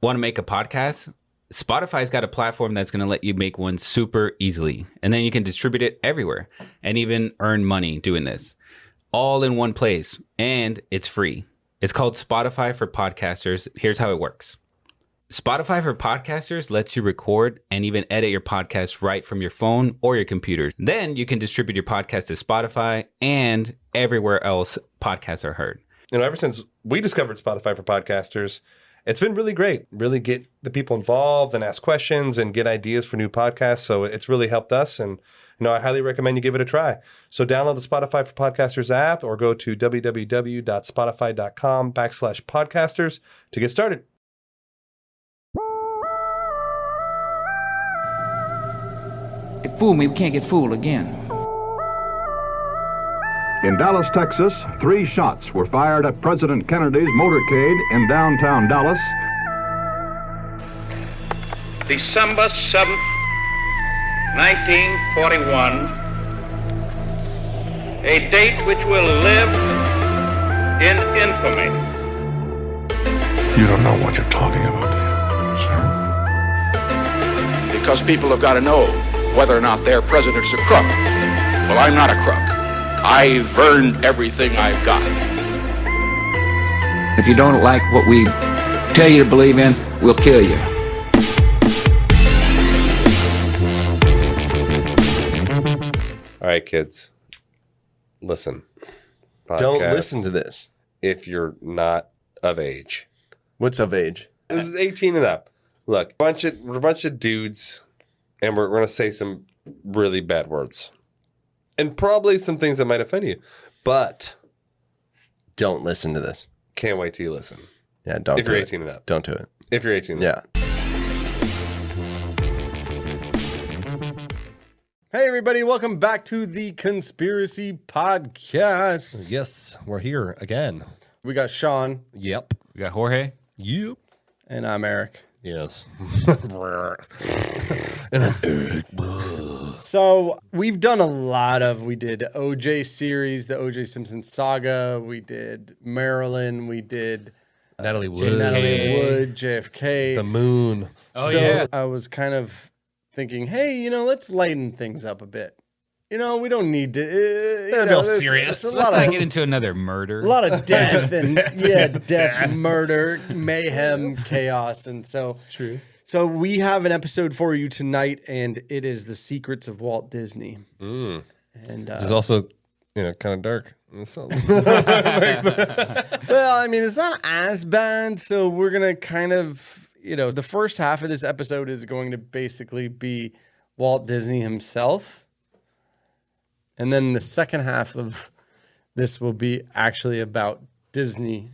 Want to make a podcast? Spotify's got a platform that's going to let you make one super easily. And then you can distribute it everywhere and even earn money doing this. All in one place. And it's free. It's called Spotify for Podcasters. Here's how it works. Spotify for Podcasters lets you record and even edit your podcast right from your phone or your computer. Then you can distribute your podcast to Spotify and everywhere else podcasts are heard. Ever since we discovered Spotify for Podcasters, it's been really great. Really get the people involved and ask questions and get ideas for new podcasts. So it's really helped us. And I highly recommend you give it a try. So download the Spotify for Podcasters app or go to www.spotify.com/podcasters to get started. They fooled me, we can't get fooled again. In Dallas, Texas, 3 shots were fired at President Kennedy's motorcade in downtown Dallas. December 7th, 1941, a date which will live in infamy. You don't know what you're talking about, do you? Because people have got to know whether or not their president's a crook. Well, I'm not a crook. I've earned everything I've got. If you don't like what we tell you to believe in, we'll kill you. All right, kids. Listen. Don't Podcast listen to this. if you're not of age. What's of age? This is 18 and up. Look, we're a bunch of dudes, and we're going to say some really bad words. And probably some things that might offend you. But Don't listen to this. can't wait till you listen. Yeah, don't If do you're it. 18 and up. Don't do it. If you're 18 and up. Yeah. Hey, everybody. Welcome back to the Conspiracy Podcast. Yes, we're here again. We got Sean. Yep. We got Jorge. Yep. And I'm Eric. Yes. So we've done a lot of, we did OJ series, the OJ Simpson saga. We did Marilyn. We did Natalie Wood. Natalie Wood, JFK. The moon. Oh, So yeah. I was kind of thinking, hey, let's lighten things up a bit. We don't need to. That'd be all serious. there's Let's not get into another murder. a lot of death and death, murder, mayhem, chaos, and so it's true. So we have an episode for you tonight, and it is the secrets of Walt Disney. And It's also, kind of dark. So- well, I mean, it's not as bad. So we're gonna kind of, the first half of this episode is going to basically be Walt Disney himself. And then the second half of this will be actually about Disney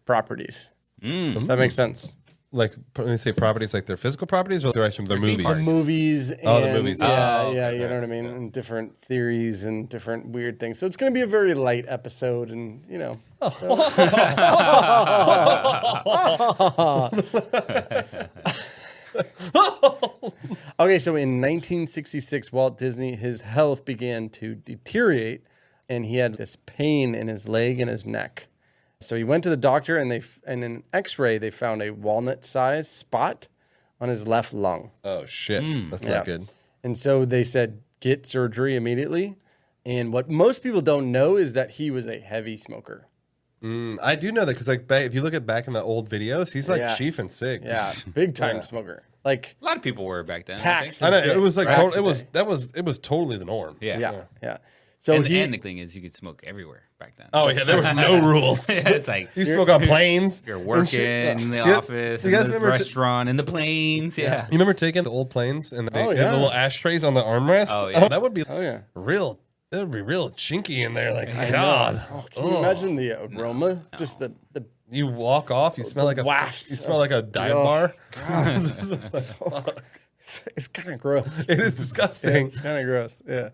properties. Does that make sense? like, when they say properties, like their physical properties or their actual their movies? The movies. And, Oh, the movies. Yeah, you know what I mean? And different theories and different weird things. So it's going to be a very light episode and, Okay, so in 1966, Walt Disney, his health began to deteriorate, and he had this pain in his leg and his neck. So he went to the doctor, and in an X-ray, they found a walnut-sized spot on his left lung. Oh, shit. That's Yeah. not good. And so they said, get surgery immediately. And what most people don't know is that he was a heavy smoker. I do know that because, like, if you look at back in the old videos, he's like Yes. chief and cigs. Yeah, big time smoker. Like A lot of people were back then. packs. I know a day. it was like Packs a it was day. it was totally the norm. Yeah. Yeah. So And, he and the thing is, you could smoke everywhere back then. Oh yeah, there was no rules. Yeah, it's like You smoke on planes. you're working in the office, You in guys the remember restaurant, in the planes. Yeah. You remember taking the old planes and they Oh, had yeah. the little ashtrays on the armrest? Oh, yeah. That would be Oh yeah. real. It would be real chinky in there. Like I God, know. Oh, can you imagine the aroma? Just the you walk off, you smell like a wafts You smell like a dive Oh, bar. it's kind of gross. It is disgusting. It's kind of gross. Yeah.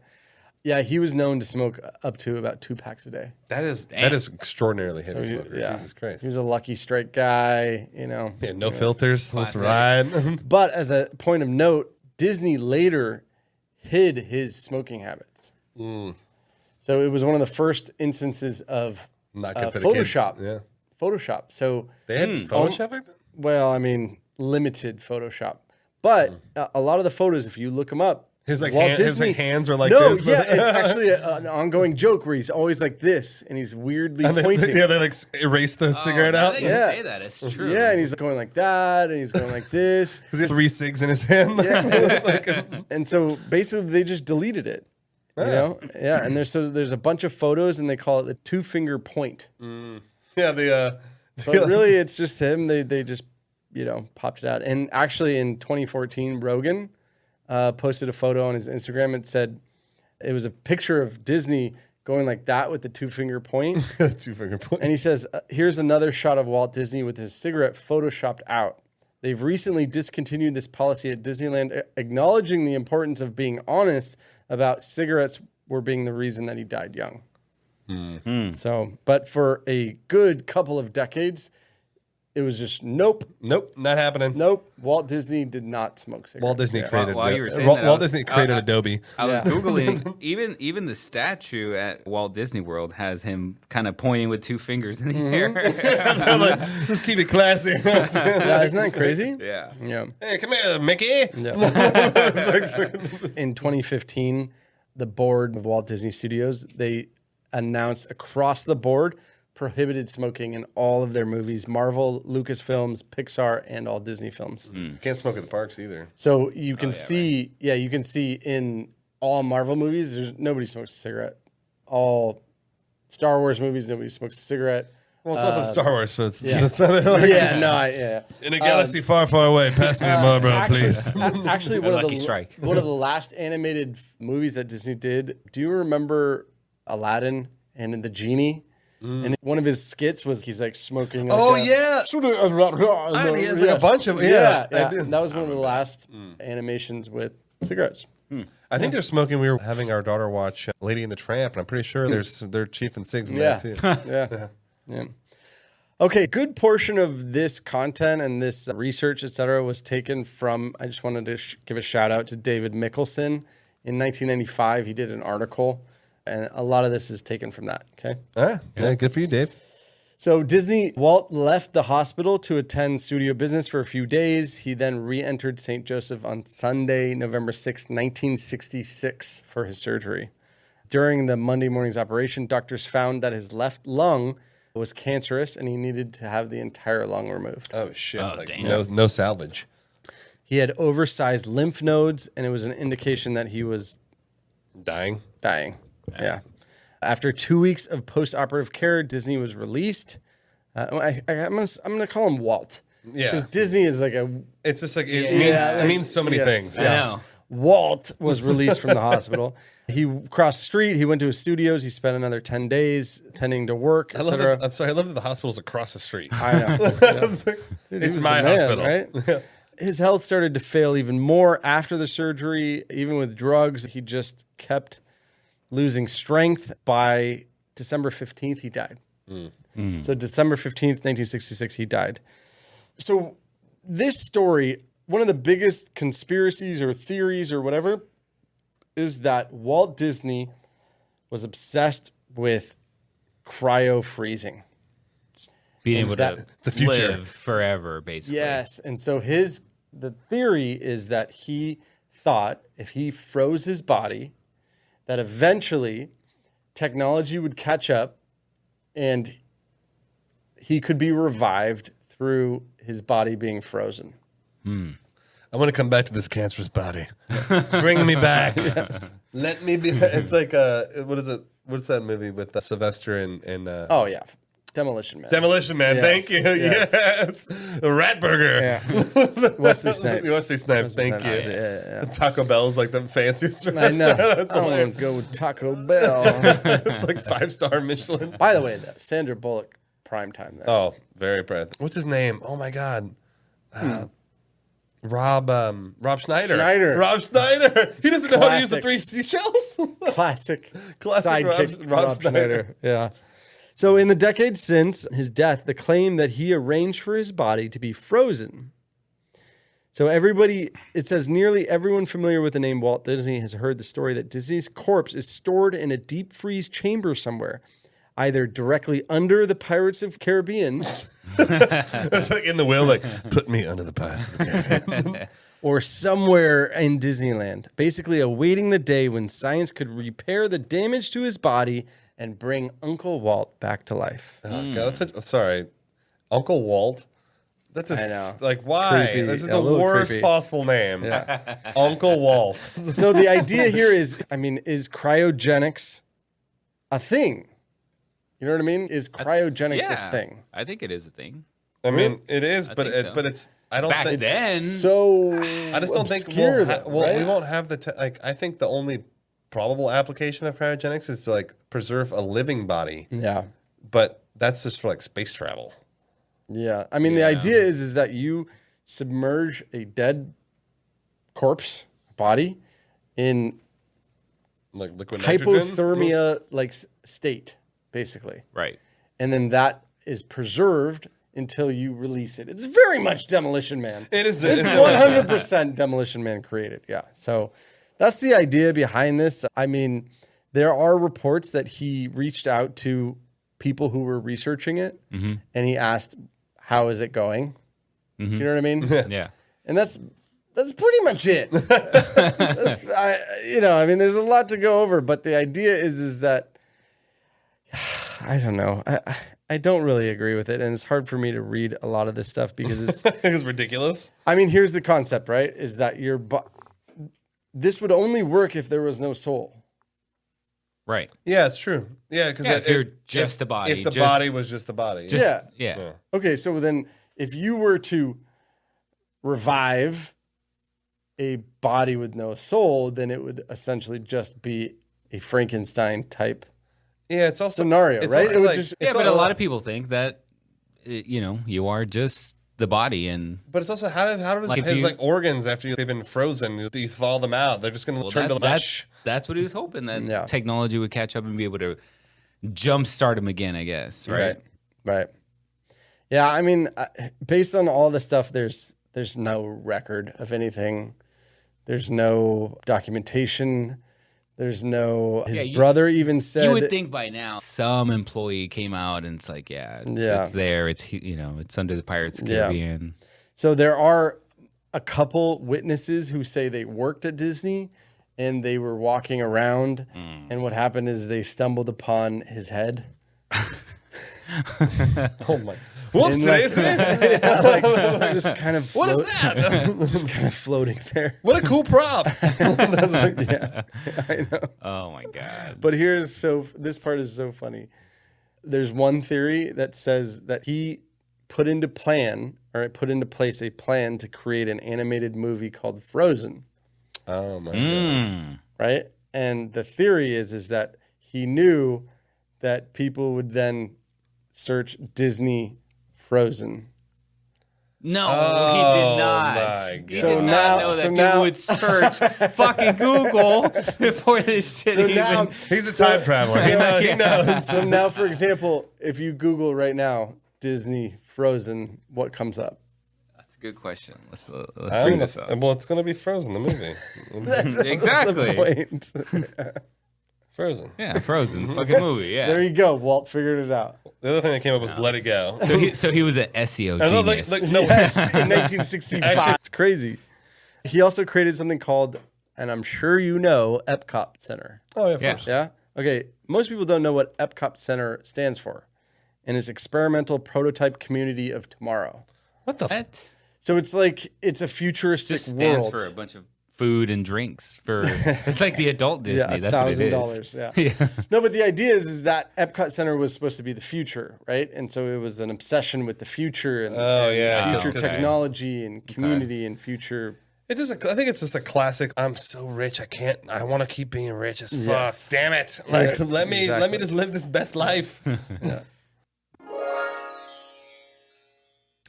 Yeah, he was known to smoke up to about 2 packs a day. That is extraordinarily heavy smoker. Jesus Christ. He was a lucky straight guy, Yeah, no filters. Let's Classic. ride. But as a point of note, Disney later hid his smoking habits. So it was one of the first instances of Not good for the kids. Photoshop. Yeah. Photoshop. So, They had Photoshop back then? well, I mean, limited Photoshop. But a lot of the photos, if you look them up, His like Walt his Disney- like hands are like no, this. yeah, it's actually an ongoing joke where he's always like this, and he's weirdly and pointing. they like erase the cigarette now out. that you Yeah. say that, it's true. Yeah, and he's going like that, and he's going like this. Because he has 3 cigs in his hand. And so basically, they just deleted it. You know, yeah. And there's a bunch of photos, and they call it the 2-finger point. Yeah, the But really, it's just him. They just popped it out. And actually, in 2014, Rogan posted a photo on his Instagram. It said it was a picture of Disney going like that with the 2-finger point. 2-finger point. And he says, here's another shot of Walt Disney with his cigarette photoshopped out. They've recently discontinued this policy at Disneyland, acknowledging the importance of being honest about cigarettes were being the reason that he died young. So, but for a good couple of decades, it was just nope, not happening. nope. Walt Disney did not smoke cigarettes. Walt Disney created While you were saying Walt, that, I Walt was- Disney created Adobe. I was Yeah. Googling, even the statue at Walt Disney World has him kind of pointing with 2 fingers in the air. They're like, let's keep it classy. Yeah, isn't that crazy? Yeah. Yeah. Hey, come here, Mickey. In 2015, the board of Walt Disney Studios, they announced across the board prohibited smoking in all of their movies, Marvel, Lucasfilms, Pixar, and all Disney films. Can't smoke at the parks either. So you can you can see in all Marvel movies, nobody smokes a cigarette. All Star Wars movies, nobody smokes a cigarette. Well, it's also Star Wars, so it's not like Yeah. in a galaxy far, far away. Pass me a Marlboro, please. Actually, Lucky Strike. one of the last animated movies that Disney did. Do you remember Aladdin and the genie? And one of his skits was he's like smoking. Like Oh, a- yeah. And he has like a bunch of yeah. I do. That was one of the last animations with cigarettes. I think they're smoking. We were having our daughter watch Lady and the Tramp, and I'm pretty sure they're Chief and Cigs in Yeah. that too. Yeah. Okay, good portion of this content and this research, et cetera, was taken from, I just wanted to give a shout out to David Mickelson. In 1995, he did an article, and a lot of this is taken from that, okay? All right. Yeah, good for you, Dave. So Walt left the hospital to attend studio business for a few days. He then re-entered St. Joseph on Sunday, November 6, 1966 for his surgery. During the Monday morning's operation, doctors found that his left lung was cancerous and he needed to have the entire lung removed. Oh shit! damn. No salvage. He had oversized lymph nodes and it was an indication that he was Dying. dying. Yeah. After 2 weeks of post-operative care, Disney was released. I'm gonna call him Walt. Yeah. Because Disney is like a It's just like it means so many yes. things. I know. Walt was released from the hospital. He crossed the street. He went to his studios. He spent another 10 days attending to work, I love etc. that. I'm sorry. I love that the hospital's across the street. I know. Yeah. Dude, he It's was my the man, hospital. right? His health started to fail even more after the surgery. Even with drugs, he just kept losing strength. By December 15th, he died. So December 15th, 1966, he died. So this story, one of the biggest conspiracies or theories or whatever, is that Walt Disney was obsessed with cryo freezing. Being able to the future. live forever, basically. Yes, and so the theory is that he thought if he froze his body, that eventually technology would catch up and he could be revived through his body being frozen. I want to come back to this cancerous body. Bring me back. Let me be. It's like what is it? What's that movie with Sylvester and Oh yeah, Demolition Man. Demolition Man? Yes, Thank you. yes. The Rat Burger. Yeah. Wesley Snipes. Wesley Snipes. Thank you. Yeah. Taco Bell's like the fanciest I restaurant. know. It's I want hilarious. to go Taco Bell. It's like 5-star Michelin. By the way, Sandra Bullock, prime time there. Oh, very proud. What's his name? Oh my God. Rob Schneider. Rob Schneider. He doesn't know how to use the Classic. 3 seashells. Classic Rob sidekick Rob Schneider. Schneider. Yeah. So in the decades since his death, the claim that he arranged for his body to be frozen. So it says nearly everyone familiar with the name Walt Disney has heard the story that Disney's corpse is stored in a deep freeze chamber somewhere. either directly under the Pirates of Caribbean It's like in the whale, like, put me under the Pirates of the Caribbean. or somewhere in Disneyland, basically awaiting the day when science could repair the damage to his body and bring Uncle Walt back to life. Oh, God, sorry. Uncle Walt? That's I know. like, why? Creepy. This is A the little worst creepy. possible name. Yeah. Uncle Walt. So the idea here is cryogenics a thing? You know what I mean? Is cryogenics a thing? I think it is a thing. I mean, it is, but think so. but it's. I don't Back think then, So I just don't think obscure, we'll. though, Well, right? we won't have the like. I think the only probable application of cryogenics is to like preserve a living body, Yeah. but that's just for like space travel. Yeah. I mean, the idea is that you submerge a dead corpse body in Like liquid nitrogen. hypothermia state, basically. right? And then that is preserved until you release it. It's very much Demolition Man. It is. It's 100% Demolition Man created. Yeah. So that's the idea behind this. I mean, there are reports that he reached out to people who were researching it and he asked, how is it going? You know what I mean? Yeah. And that's pretty much it. I mean, there's a lot to go over, but the idea is that I don't know. I don't really agree with it, and it's hard for me to read a lot of this stuff because it's. It's ridiculous. I mean, here's the concept, right? Is that this would only work if there was no soul. Right. Yeah, it's true. Yeah, because Yeah, if you're just the body, If the just- body was just the body. Yeah. Okay, so then if you were to revive a body with no soul, then it would essentially just be a Frankenstein type Yeah, it's also scenario, it's right? also It would like- just- Yeah, it's but a also- lot of people think that you are just the body, and But it's also how does Like, if his you- like organs after they've been frozen? You thaw them out. They're just going to turn to mush. that's what he was hoping, that Yeah. technology would catch up and be able to jumpstart him again, I guess. Right. Right. Yeah, I mean, based on all the stuff, there's no record of anything. There's no documentation. There's no. His brother even said. You would think by now some employee came out and it's like, it's there. It's it's under the Pirates of the Caribbean. So there are a couple witnesses who say they worked at Disney and they were walking around, and what happened is they stumbled upon his head. Oh my! Whoops! And, Today's it? Just kind of. What is that? Just kind of floating there. What a cool prop! Yeah, I know. Oh my god! But this part is so funny. There's one theory that says that he put into place a plan to create an animated movie called Frozen, Oh my god! right? And the theory is that he knew that people would then search Disney Frozen. No, he did not. my He God. did not know that people would search fucking Google before this shit So even. now- He's a time traveler. He knows. So now, for example, if you Google right now Disney Frozen, what comes up? That's a good question. Let's check this out. Well, it's going to be Frozen, the movie. Exactly. Point. Frozen. Yeah, Frozen. Fucking movie. Yeah. There you go. Walt figured it out. The other thing that came up was Let It Go. So he was an SEO I know, genius. no, Yes, in 1965. It's crazy. He also created something called, and I'm sure you know, Epcot Center. Oh, yeah, of Yeah. course. Yeah? Okay. Most people don't know what Epcot Center stands for, and it's Experimental Prototype Community of Tomorrow. What the? What? So it's like, it's a futuristic Just stands world. for a bunch of food and drinks. It's like the adult Disney. Yeah, That's what it is. $1,000. Yeah. No, but the idea is that Epcot Center was supposed to be the future, right? And so it was an obsession with the future and, and future 'cause- technology and community and future. It's just I think it's just a classic. I'm so rich, I want to keep being rich as fuck. Yes. Damn it! Like Yes, let me exactly. just live this best life.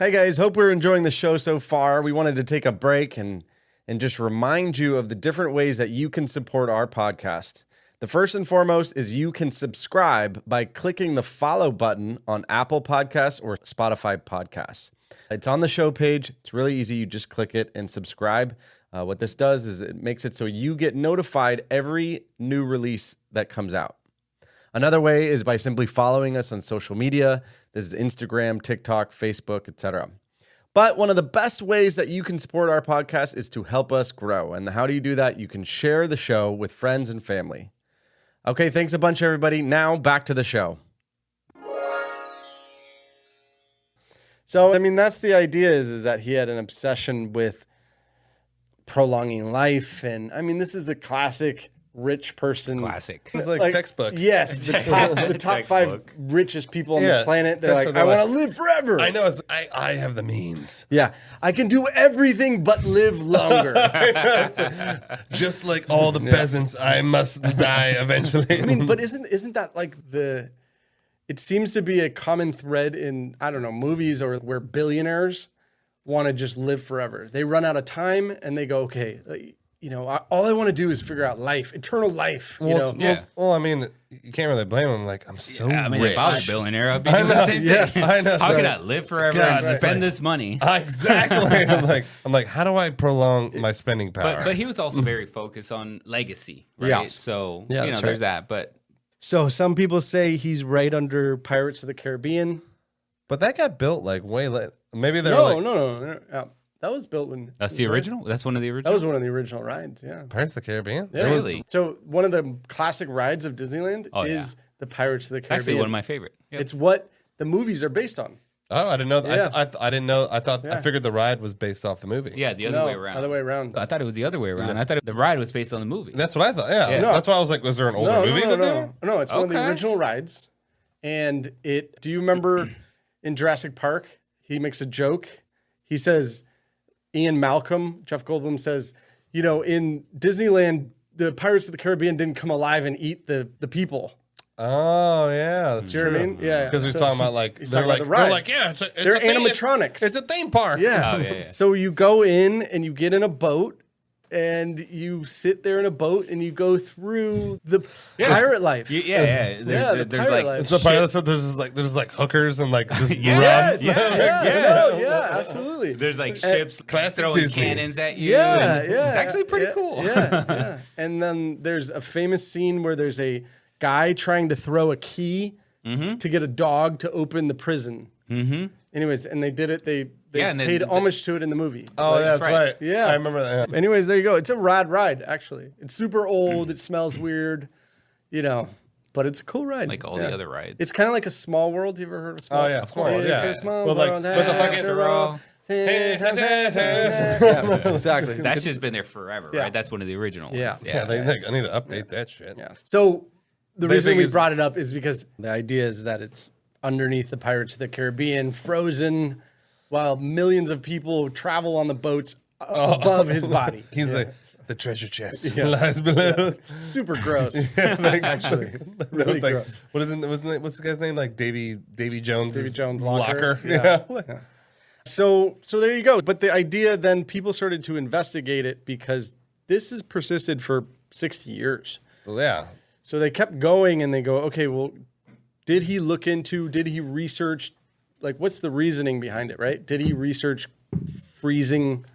Hey guys, hope we're enjoying the show so far. We wanted to take a break and just remind you of the different ways that you can support our podcast. The first and foremost is you can subscribe by clicking the follow button on Apple Podcasts or Spotify Podcasts. It's on the show page. It's really easy. You just click it and subscribe. What this does is it makes it so you get notified every new release that comes out. Another way is by simply following us on social media. This is Instagram, TikTok, Facebook, etc. But one of the best ways that you can support our podcast is to help us grow. And how do you do that? You can share the show with friends and family. Okay, thanks a bunch, everybody. Now back to the show. So, I mean, that's the idea is that he had an obsession with prolonging life. And I mean, this is a classic rich person. Classic. It's like textbook. Yes, the top 5 richest people on the planet. They're like, textbook, I they're want to live forever. I know. I have the means. Yeah, I can do everything but live longer. Just like all the peasants, I must die eventually. I mean, but isn't that like it seems to be a common thread in, I don't know, movies or where billionaires want to just live forever. They run out of time and they go, okay, all I want to do is figure out life, eternal life. Well, I mean, you can't really blame them. Like, I'm so rich. If I was a billionaire, I'd be doing the same thing. I know. How can I live forever and spend this money? Exactly. I'm like, how do I prolong my spending power? But he was also very focused on legacy, right? Yeah. So, that's there's right. that. But So some people say he's right under Pirates of the Caribbean. But that got built like way late. Maybe they were No, like, no. Yeah. That was built when... that's the original? That's one of the originals? That was one of the original rides, yeah. Pirates of the Caribbean? Yeah. Really? So one of the classic rides of Disneyland is the Pirates of the Caribbean. Actually, one of my favorite. Yep. It's what the movies are based on. Oh, I didn't know. Yeah. I didn't know. I thought Yeah. I figured the ride was based off the movie. Yeah, the other way around. Other way around. I thought it was the other way around. I thought the ride was based on the movie. That's what I thought. Yeah. No. That's why I was like, was there an older movie? No, it's one of the Okay. original rides. And do you remember in Jurassic Park, he makes a joke. He says, Ian Malcolm, Jeff Goldblum says, in Disneyland, the Pirates of the Caribbean didn't come alive and eat the people. Oh yeah, that's Do you know what I mean? Yeah. Because we're talking about like He's they're talking like about the ride. they're like yeah, it's They're a theme- animatronics. It's a theme park. Yeah. Oh, yeah. So you go in and you get in a boat and you sit there in a boat and you go through the pirate life. Yeah. the There's pirate like life. It's the part so there's like hookers and like just Yes, rum. yeah, absolutely. There's like ships Classic throwing Disney. cannons at you. Yeah, and yeah. It's actually pretty cool. Yeah. And then there's a famous scene where there's a guy trying to throw a key to get a dog to open the prison. Mm-hmm. Anyways, and they did it. They and then paid homage to it in the movie. Oh, yeah, that's right. Yeah. I remember that. Yeah. Anyways, there you go. It's a rad ride, actually. It's super old. It smells weird, but it's a cool ride. Like all the other rides. It's kind of like a Small World. You ever heard of Small Oh World? yeah, Small World, It's yeah. a small With like world with the fucking after all. Exactly. That's just been there forever, Yeah. right? That's one of the original ones. Yeah. yeah. I need to update that shit. Yeah. So the They reason think we it's- brought it up is because the idea is that it's underneath the Pirates of the Caribbean, frozen, while millions of people travel on the boats above his body. He's like the treasure chest lies below. Super gross. Actually, Really like, gross. what's the guy's name? Like Davy Jones. Davy Jones locker. Yeah. So there you go. But the idea then people started to investigate it because this has persisted for 60 years. Yeah. So they kept going and they go, okay, well, did he research, like, what's the reasoning behind it, right? Did he research freezing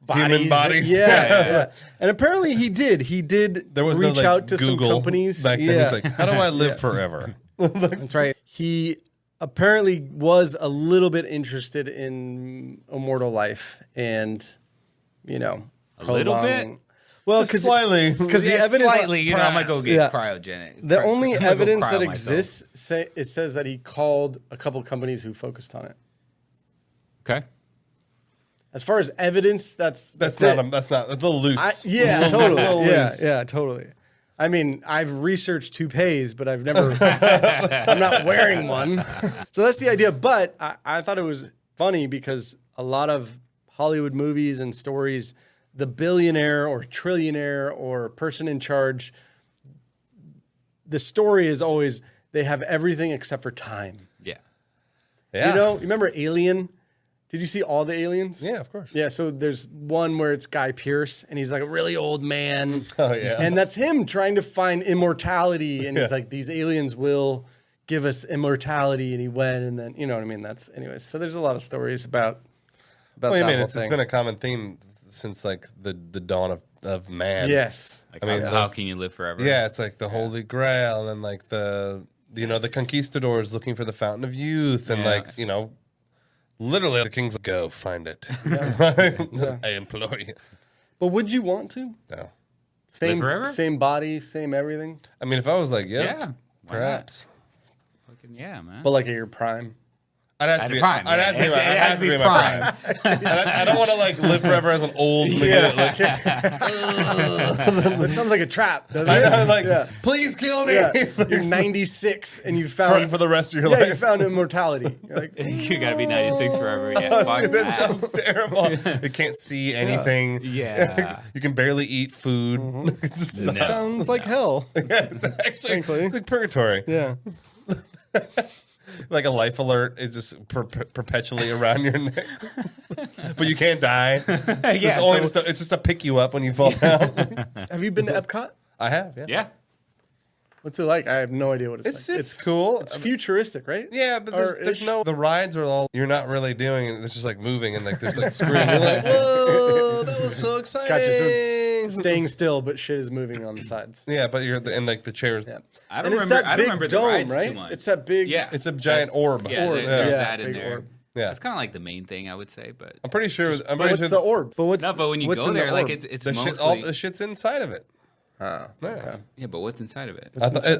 bodies? Human bodies? Yeah. And apparently he did. He did There was reach no, like, out to Google some companies. back then. He's like, how do I live forever? That's right. He apparently was a little bit interested in immortal life and, A little bit? prolonging- Well, Just slightly. because the evidence Slightly, I'm going to go get Yeah. cryogenic. The only I'm gonna go evidence cryo that myself. exists, it says that he called a couple companies who focused on it. Okay. As far as evidence, that's That's it. not. That's a little loose. Yeah, It's a totally. little Yeah, loose. yeah, totally. I mean, I've researched toupees, but I've never. I'm not wearing one. So that's the idea. But I thought it was funny because a lot of Hollywood movies and stories, the billionaire or trillionaire or person in charge, the story is always they have everything except for time. Yeah. Yeah. You remember Alien? Did you see all the aliens? Yeah, of course. Yeah, so there's one where it's Guy Pearce, and he's like a really old man. Oh, yeah. And that's him trying to find immortality, and he's like, these aliens will give us immortality, and he went, and then, you know what I mean? That's, anyways, so there's a lot of stories about Well, that I mean, whole it's thing. been a common theme since like the dawn of man. Yes. Like, how can you live forever? Yeah, it's like the Holy Grail, and then like the conquistadors looking for the Fountain of Youth, and like literally the king's like, go find it. I implore you. But would you want to? No. Same body, same everything. I mean, if I was like, Yeah. Why perhaps. Fucking yeah, man. But like at your prime. I'd have to be prime. I'd have to be in my prime. I don't want to like live forever as an old. Like, It sounds like a trap, doesn't it? I'm like, please kill me. Yeah. You're 96 and you found for the rest of your you life. found immortality. You're like, You gotta be 96 forever. Yeah, fuck Dude, that that. sounds terrible. You can't see anything. Yeah. You can barely eat food. It just that sounds like hell. yeah, it's actually Frankly. it's like purgatory. Yeah. Like a life alert is just perpetually around your neck, but you can't die. It's just to pick you up when you fall down. Have you been to Epcot? I have, yeah. Yeah. What's it like? I have no idea what it's like. It's cool. It's futuristic, right? Yeah, but Or there's ish? no, the rides are all, you're not really doing it. It's just like moving and like there's like screen. You're like, whoa, that was so exciting. Gotcha. So it's staying still, but shit is moving on the sides. Yeah, but you're in like the chairs. Yeah. I don't And it's remember. that I don't big remember the dome, rides right? too much. It's that big. Yeah. It's a giant orb. Yeah, orb. there's Yeah. that in Big there. orb. Yeah. It's kind of like the main thing, I would say, but I'm pretty sure. But what's the orb? But what's no. But when you what's go in the there, like orb? it's the mostly shit, all the shit's inside of it. Oh, Yeah. yeah. But what's inside of it?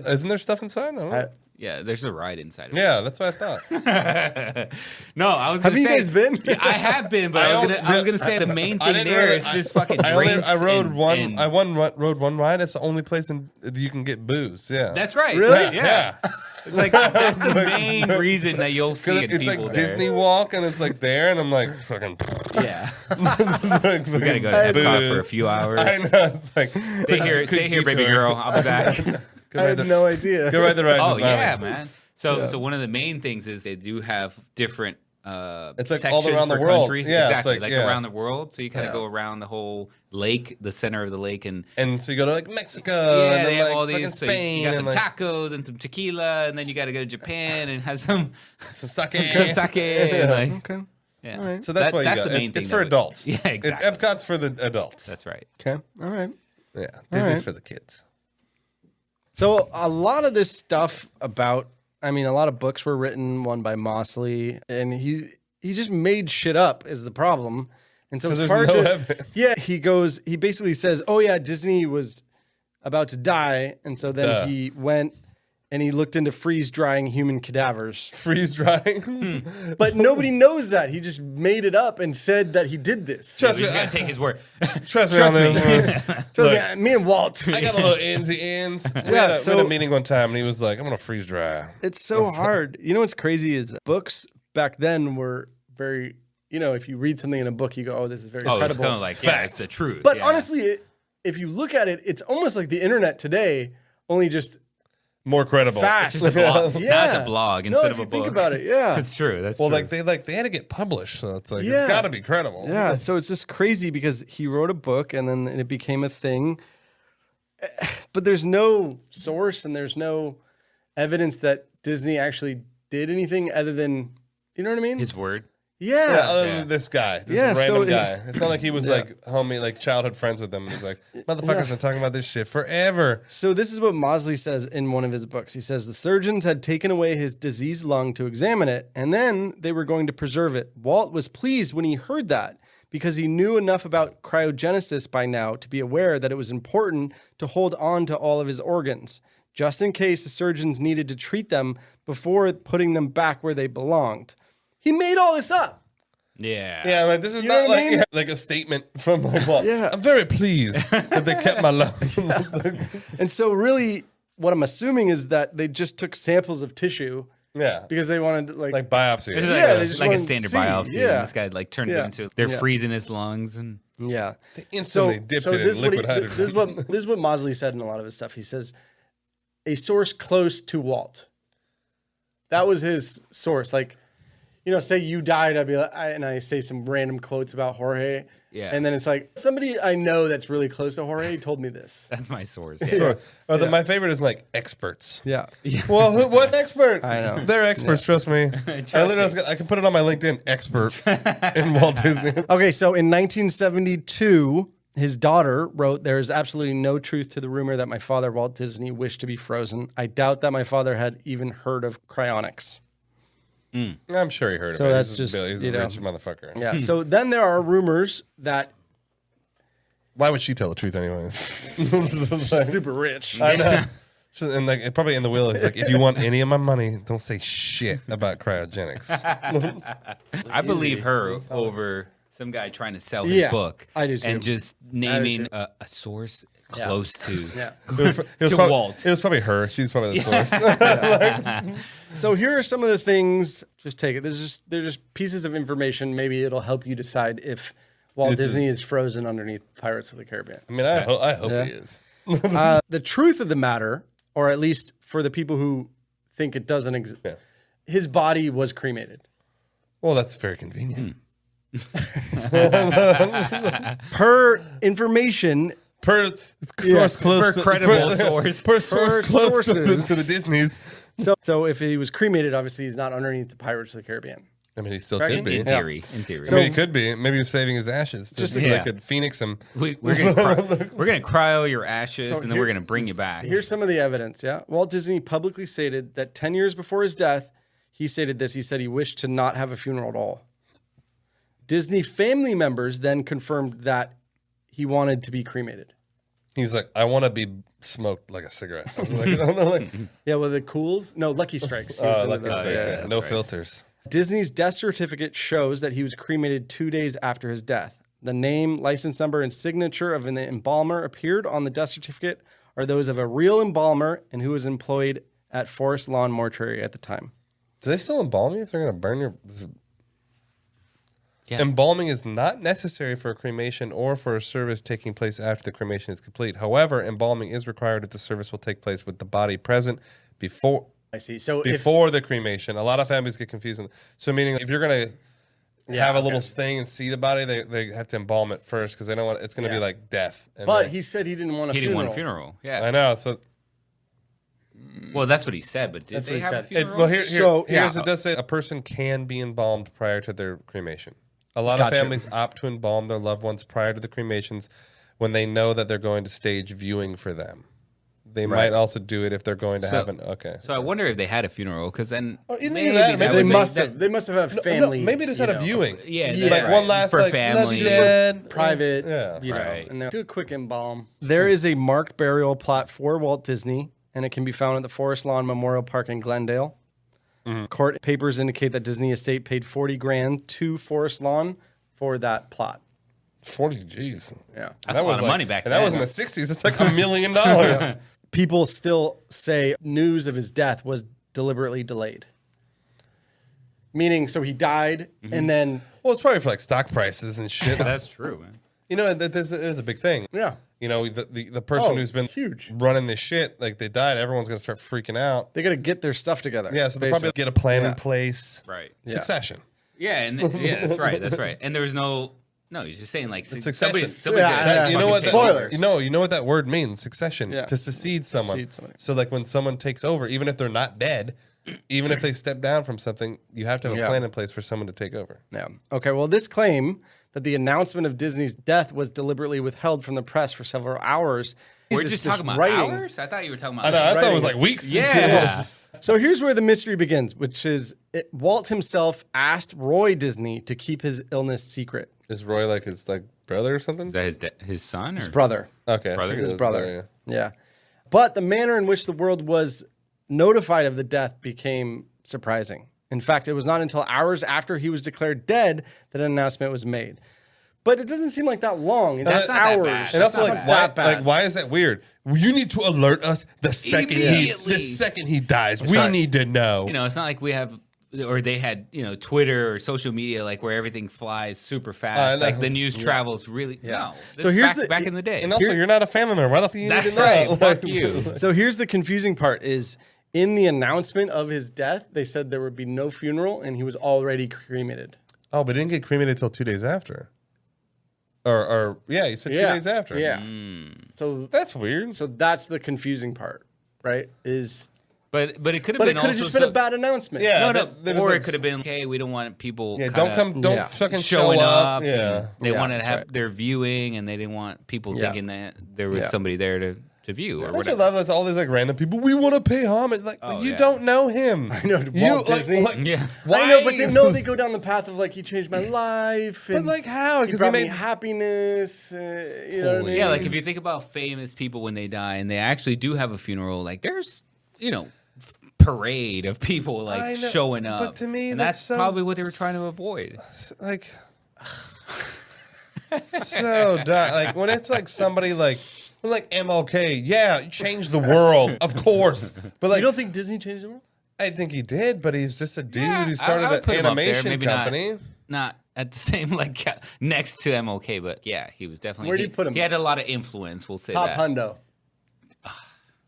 Isn't there stuff inside? I don't know. Yeah, there's a ride inside of it. Yeah, that's what I thought. No, I was. Have gonna you say, guys been? Yeah, I have been, but I was gonna say the main I thing didn't there really- is just fucking I drinks. rode and- one. and- I rode one ride. It's the only place you can get booze. Yeah, That's right. Really? Yeah. It's like that's the main reason that you'll see it. It's People like there. Disney Walk, and it's like there, and I'm like fucking. Yeah. Like, We gotta go to Epcot for a few hours. I know. It's like Stay here, baby girl. I'll be back. I had no idea. Go ride the rides. Oh with yeah, Mommy. man. So one of the main things is they do have different It's like all sections around the for world. countries. Yeah, it's exactly. like, yeah. around the world. So you kind of go around the whole lake, the center of the lake, and so you go to like Mexico, yeah, and they then have like all fucking these. So Spain, you got and some like tacos and some tequila, and then you got to go to Japan and have some some sake. sake. And like, Okay. yeah. All right. So that's why you that's go. the main It's thing. for that adults. Yeah, exactly. It's Epcot's for the adults. That's right. Okay. All right. Yeah, Disney's right. for the kids. So a lot of this stuff about, I mean, a lot of books were written, one by Mosley, and he just made shit up is the problem. And so it's 'Cause hard there's no to, evidence. yeah, he basically says, oh yeah, Disney was about to die. And so then Duh. he went and he looked into freeze drying human cadavers. Freeze drying. But nobody knows that. He just made it up and said that he did this. We just gotta take his word. Trust me on this. So Look. me and Walt. I got a little ends to ends. We Yeah, had so- a meeting one time, and he was like, "I'm gonna freeze dry." It's so hard. You know what's crazy is books back then were very, if you read something in a book, you go, oh, this is very Oh, it's credible. kind of like yeah, it's the truth. But yeah. honestly, if you look at it, it's almost like the internet today, only just More credible. fast. it's just a blog. Yeah. Now it's a blog No, instead if of a you book. think about it, yeah. That's true. That's Well, true. they had to get published, so it's like Yeah. it's got to be credible. Yeah, so it's just crazy because he wrote a book and then it became a thing. But there's no source and there's no evidence that Disney actually did anything other than, you know what I mean? his word. Yeah, other Yeah. than this guy, this Yeah, so random it- guy. It's not like he was like homie, like childhood friends with them. And he's like, motherfucker's been talking about this shit forever. So this is what Mosley says in one of his books. He says the surgeons had taken away his diseased lung to examine it, and then they were going to preserve it. Walt was pleased when he heard that because he knew enough about cryogenesis by now to be aware that it was important to hold on to all of his organs, just in case the surgeons needed to treat them before putting them back where they belonged. He made all this up. Yeah. Yeah, like this is You know not what I like mean? like a statement from like, well, Yeah. I'm very pleased that they kept my lung. And so really what I'm assuming is that they just took samples of tissue Yeah, because they wanted to like biopsy. It's Yeah, they like, just like a wanted to standard see. biopsy. Yeah. And this guy like turns Yeah. it into they're Yeah. freezing his lungs and Yeah. Instantly dipped it in this is what liquid hydrogen. this is what Mosley said in a lot of his stuff. He says a source close to Walt. That was his source. Like say you died, I'd be like, and I say some random quotes about Jorge. Yeah. And then it's like, somebody I know that's really close to Jorge told me this. That's my source. My favorite is like experts. Yeah. Well, what expert? I know. They're experts, trust me. I can put it on my LinkedIn, expert in Walt Disney. Okay, so in 1972, his daughter wrote, "There is absolutely no truth to the rumor that my father, Walt Disney, wished to be frozen. I doubt that my father had even heard of cryonics." I'm sure he heard So of it. that's He's just, a rich motherfucker. Yeah. So then there are rumors that Why would she tell the truth anyways? she's super rich. I know. And like probably in the will, it's like, if you want any of my money, don't say shit about cryogenics. I believe her over some guy trying to sell his book. I do too. And just naming a source close to It was to probably, Walt. It was probably her. She's probably the source. So here are some of the things. Just take it. They're just pieces of information. Maybe it'll help you decide if Walt Disney is frozen underneath Pirates of the Caribbean. I mean, I hope he is. The truth of the matter, or at least for the people who think it doesn't exist, his body was cremated. Well, that's very convenient. Per information, Per source close per credible source. Per source close to sources. the Disneys. so if he was cremated, obviously he's not underneath the Pirates of the Caribbean. I mean, he still Right? could be. In theory. In theory. I mean, he could be. Maybe he was saving his ashes just so they could phoenix him. We're gonna cryo your ashes, So and then we're gonna bring you back. Here's some of the evidence. Yeah, Walt Disney publicly stated that 10 years before his death, he stated this. He said he wished to not have a funeral at all. Disney family members then confirmed that he wanted to be cremated. He's like, I want to be smoked like a cigarette. I was like, I don't know, like, Yeah, well, the Cools? No, Lucky Strikes. He was into like those. that. No filters. Disney's death certificate shows that he was cremated 2 days after his death. The name, license number, and signature of an embalmer appeared on the death certificate are those of a real embalmer and who was employed at Forest Lawn Mortuary at the time. Do they still embalm you if they're going to burn your... Yeah. Embalming is not necessary for a cremation or for a service taking place after the cremation is complete. However, embalming is required if the service will take place with the body present before I see. So before the cremation. A lot of families get confused. So meaning if you're going to have a little thing and see the body, they have to embalm it first because they don't want it's going to be like death. And But he said he didn't want a He funeral. didn't want a funeral. Yeah. I know. So Well, that's what he said, but did That's they what he have said. a funeral? well, So, it does say a person can be embalmed prior to their cremation. A lot Gotcha. of families opt to embalm their loved ones prior to the cremations when they know that they're going to stage viewing for them. They might also do it if they're going to have an So I wonder if they had a funeral, because then maybe that They was must have. They must have had family. maybe just had a viewing. Yeah, Yeah. that's Like one right. last for like family. dead. private. Yeah. You know, Right. and do a quick embalm. There is a marked burial plot for Walt Disney, and it can be found at the Forest Lawn Memorial Park in Glendale. Court papers indicate that Disney Estate paid $40,000 to Forest Lawn for that plot. 40 G's. Yeah. That's a lot of money back and then. that was in the 60s. It's like $1 million. People still say news of his death was deliberately delayed. Meaning, so he died, and then Well, it's probably for like stock prices and shit. That's true, man. You know, that is a big thing. yeah, You know, the person who's been huge. running this shit, like they died, everyone's going to start freaking out. They got to get their stuff together. Yeah, so they probably get a plan in place. Right. Succession. Yeah, and yeah, that's right. That's right. And there was no. He's just saying like Succession. Yeah, You know what? Spoilers. You know what that word means? Succession. Yeah. To succeed someone. Succeed somebody. So like when someone takes over, even if they're not dead, even if they step down from something, you have to have a plan in place for someone to take over. Yeah. Okay. Well, this claim that the announcement of Disney's death was deliberately withheld from the press for several hours. We're is just talking about writing. hours. I thought you were talking about. I know. I thought it was writing like weeks. Yeah. So here's where the mystery begins, which is Walt himself asked Roy Disney to keep his illness secret. Is Roy like his brother or something? Is that his son or His brother. Okay. Brother? I think it His was brother. Yeah. But the manner in which the world was notified of the death became surprising. In fact, it was not until hours after he was declared dead that an announcement was made. But it doesn't seem like that long. It's That's just not that hours. bad. And also, It's like, not why, that bad. like, why is that weird? You need to alert us the second he dies. We right. need to know. You know, it's not like we have, or they had, Twitter or social media, like where everything flies super fast. Like the news travels really. No. So here's back in the day. and also, you're not a family member. Why the fuck you That's need to know? right. Fuck you. So here's the confusing part is In the announcement of his death, they said there would be no funeral, and he was already cremated. Oh, but he didn't get cremated until 2 days after. Or yeah, he said 2 days after. Yeah. So That's weird. So that's the confusing part, right? But it could have But been it could have just been a bad announcement. Yeah. Or it could have been, okay, we don't want people don't fucking show showing up. up. Yeah. They wanted to that's have right. their viewing, and they didn't want people thinking that there was somebody there to view or I also whatever. love it's all these like random people. We want to pay homage. Like you don't know him. I know Walt Disney. Yeah. I know, but they go down the path of like he changed my life. But And like how? he Because brought he me made happiness. You know what I mean? Yeah, like if you think about famous people when they die and they actually do have a funeral, like there's, parade of people I like know, showing up. but to me, and that's that's so- probably what they were trying to avoid. like so dumb. Like when it's like somebody like MLK. Yeah, changed the world, of course. But like you don't think Disney changed the world? I think he did, but he's just a dude Yeah, who started I would an put him up there, animation maybe company. Not at the same next to MLK, but yeah, he was definitely. Where do you put him? He had a lot of influence. We'll say Top that. hundo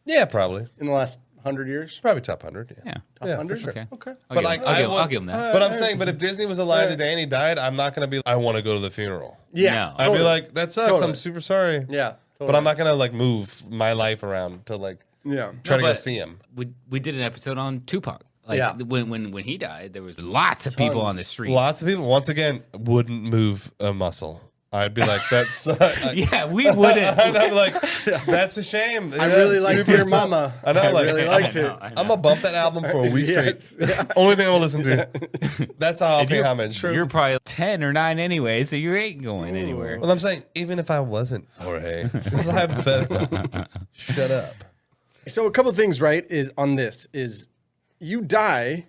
Yeah, probably. in the last 100 years. Probably top 100. Yeah. Top Yeah, 100. for sure. Okay. Okay. But like, I'll give him that. But I'm saying, but if Disney was alive today and he died, I'm not gonna be. I want to go to the funeral. Yeah. No. I'd be like, that sucks. Totally. I'm super sorry. Yeah. But I'm not gonna like move my life around to like Yeah. try to go but see him. We did an episode on Tupac. Like Yeah. when he died, there was lots of people on the street. Lots of people, once again, wouldn't move a muscle. I'd be like, that's. Yeah, we wouldn't. I'd be like, that's a shame. I really like Dear Mama. I know, I really liked it. I'm gonna bump that album for a week Yes. straight. Only thing I will listen to. That's how I'll pay homage. You're probably 10 or 9 anyway, so you ain't going anywhere. Well, I'm saying, even if I wasn't Jorge, this is hypothetical. Shut up. So a couple of things, right, is you die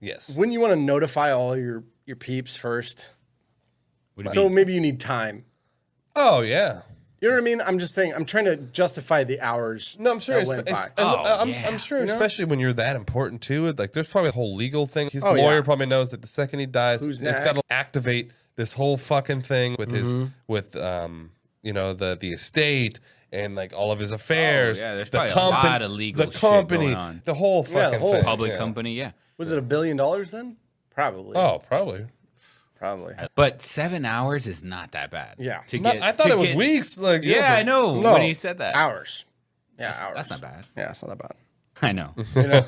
Yes. when you want to notify all your peeps first. What do you So mean? maybe you need time. Oh yeah. You know what I mean? I'm just saying. I'm trying to justify the hours. No, I'm sure. that went by. I'm sure, especially when you're that important to it. Like, there's probably a whole legal thing. His Oh, lawyer yeah. probably knows that the second he dies, Who's it's got to next? activate this whole fucking thing with his, with the estate and like all of his affairs. Oh, yeah, there's the probably a lot of legal the shit company, going on. the whole fucking whole thing. Public yeah. company, yeah. Was it $1 billion then? Probably. Oh, probably. Probably. But 7 hours is not that bad. Yeah. I thought it was weeks. Like, Yeah, but- I know No. when he said that. Hours. Yeah, hours. That's not bad. Yeah, it's not that bad. I know. You know?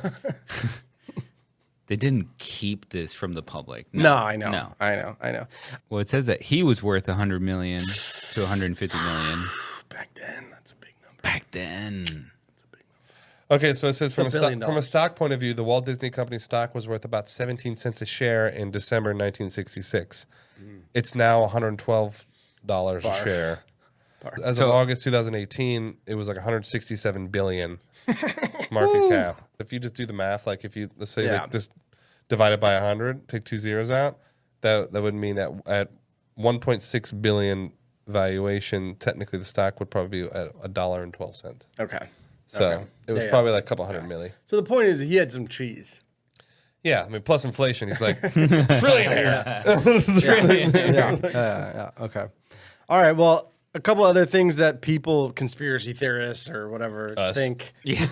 They didn't keep this from the public. No, I know. No. I know. Well, it says that he was worth 100 million to 150 million Back then, that's a big number. back then. Okay, so it says $1 billion. from a stock point of view, the Walt Disney Company stock was worth about 17 cents a share in December 1966. It's now $112 a share. As of August 2018, it was like 167 billion market cap. If you just do the math, like if you let's say like just divide it by 100, take 2 zeros out, that would mean that at 1.6 billion valuation, technically the stock would probably be at $1.12. Okay. So Okay. it was Yeah, probably like a couple hundred milli. So the point is, he had some cheese. Yeah, I mean, plus inflation, he's like trillionaire. Yeah. Okay. All right. Well, a couple other things that people, conspiracy theorists or whatever, Us. think. He's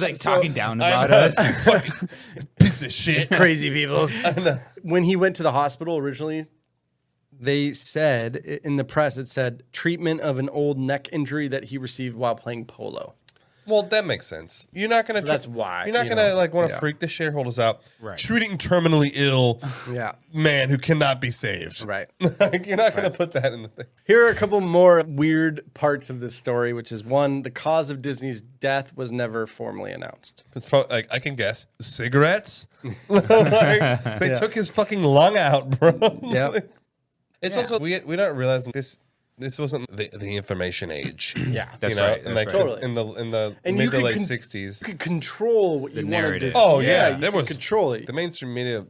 like talking down about us. Fucking piece of shit. Crazy people. When he went to the hospital originally, they said in the press, it said treatment of an old neck injury that he received while playing polo. Well, that makes sense. You're not gonna. So that's why, You're not you gonna know. like want to Yeah. freak the shareholders out. Right. Treating terminally ill Yeah. man who cannot be saved. Right. Like, you're not gonna put that in the thing. Here are a couple more weird parts of this story, which is one, the cause of Disney's death was never formally announced. It's probably like I can guess cigarettes. Like, they took his fucking lung out, bro. Yeah. Like, it's also we don't realize this wasn't the information age. Yeah. That's you know? right. And That's like right. Totally. in the And mid you to could late con- 60s. You could control what you wanted narrative. to Oh yeah, you there could was control it. The mainstream media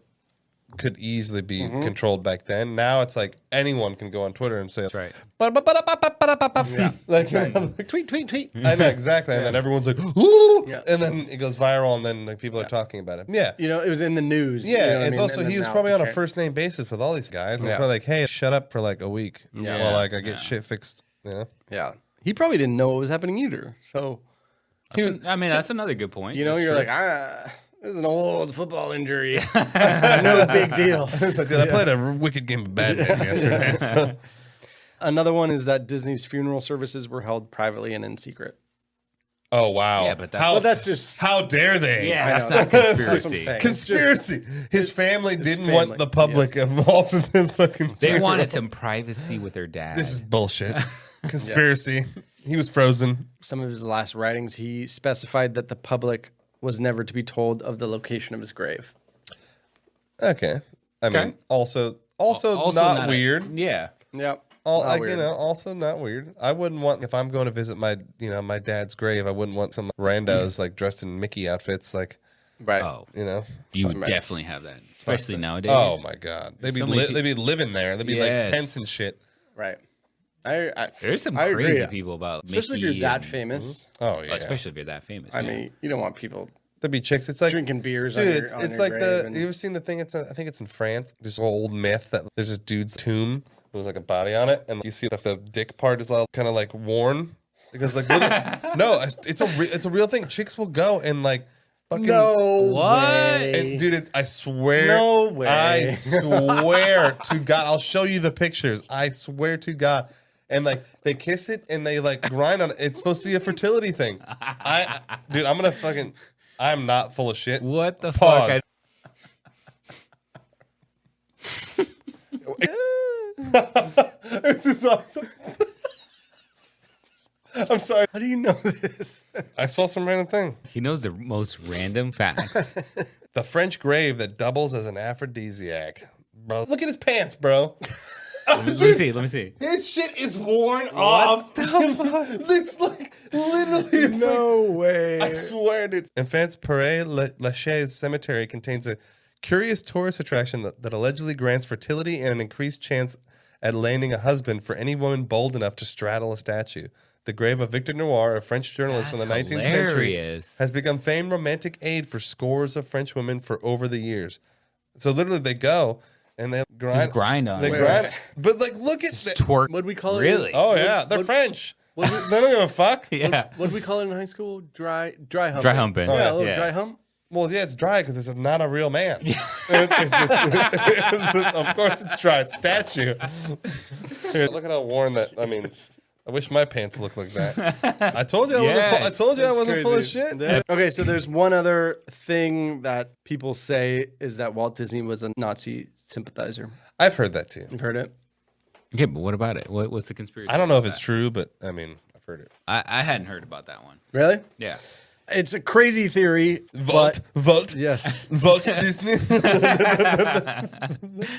could easily be controlled back then. Now it's like anyone can go on Twitter and say, "That's right." Yeah. Like, you know, like, tweet. I know exactly, and then everyone's like, "Ooh," Yeah. and then it goes viral, and then like people are talking about it. Yeah. You know, it was in the news. you know Yeah, what I it's mean? also And he then was now probably it on a became- first name basis with all these guys. And Yeah. it's probably like, hey, shut up for like a week Yeah. while like I get shit fixed. You know, Yeah. He probably didn't know what was happening either. So That's another good point. You know, That's you're true. like, this is an old football injury. No big deal. It's like, dude, I played a wicked game of badminton yesterday. So. Another one is that Disney's funeral services were held privately and in secret. Oh wow! Yeah, but that's just how dare they? Yeah, that's know. not That's what I'm conspiracy. saying. Conspiracy. His family didn't family, want the public yes. involved in the fucking. They wanted some privacy with their dad. This is bullshit. Conspiracy. He was frozen. Some of his last writings, he specified that the public was never to be told of the location of his grave. Okay. I mean, also not weird. Yeah. Yep. Also not weird. I wouldn't want, if I'm going to visit my dad's grave, I wouldn't want some randos like dressed in Mickey outfits, like, Right. Oh, you know. you would definitely have that, especially nowadays. Oh my God, they'd be living there. They'd be Yes. like tents and shit. Right. There's some I crazy agree. people about Especially Mickey if you're that and- famous. Oh yeah. especially if you're that famous. I yeah. mean, you don't want people There'd be chicks. It's like drinking beers dude, on your, it's on your like grave. you ever seen the thing? I think it's in France. This old myth that there's this dude's tomb. There's like a body on it, and you see that the dick part is all kind of like worn because like no, it's a real thing. Chicks will go and like fucking way. And, dude, I swear, No way. I swear to God, I'll show you the pictures. I swear to God. And like they kiss it and they like grind on it. It's supposed to be a fertility thing. Dude, I'm not full of shit. What the Pause. fuck? This is awesome. I'm sorry. How do you know this? I saw some random thing. He knows the most random facts. The French grave that doubles as an aphrodisiac. Bro, look at his pants, bro. Let me see. His shit is worn off. It's like literally. It's way. I swear, dude. Enfants Père Lachaise Cemetery contains a curious tourist attraction that allegedly grants fertility and an increased chance at landing a husband for any woman bold enough to straddle a statue. The grave of Victor Noir, a French journalist from the 19th century, has become famed romantic aid for scores of French women for over the years. So literally, they go and they grind on They it. grind, but like, look at that. Twerk. What'd we call it? Really? Oh yeah, they're French. They don't give a fuck. Yeah. What'd we call it in high school? Dry humping. Dry humping. Yeah, a Yeah. little Yeah. dry hump. Well, yeah, it's dry because it's not a real man. Of course, it's dry. It's statue. Here, look at how worn that. I mean, I wish my pants looked like that. I told you. I told you I wasn't full of shit. Okay, so there's one other thing that people say is that Walt Disney was a Nazi sympathizer. I've heard that too. You've heard it? Okay, but what about it? What's the conspiracy? I don't know if it's true, but I mean, I've heard it. I hadn't heard about that one. Really? Yeah. It's a crazy theory. Walt. Yes. Walt Disney.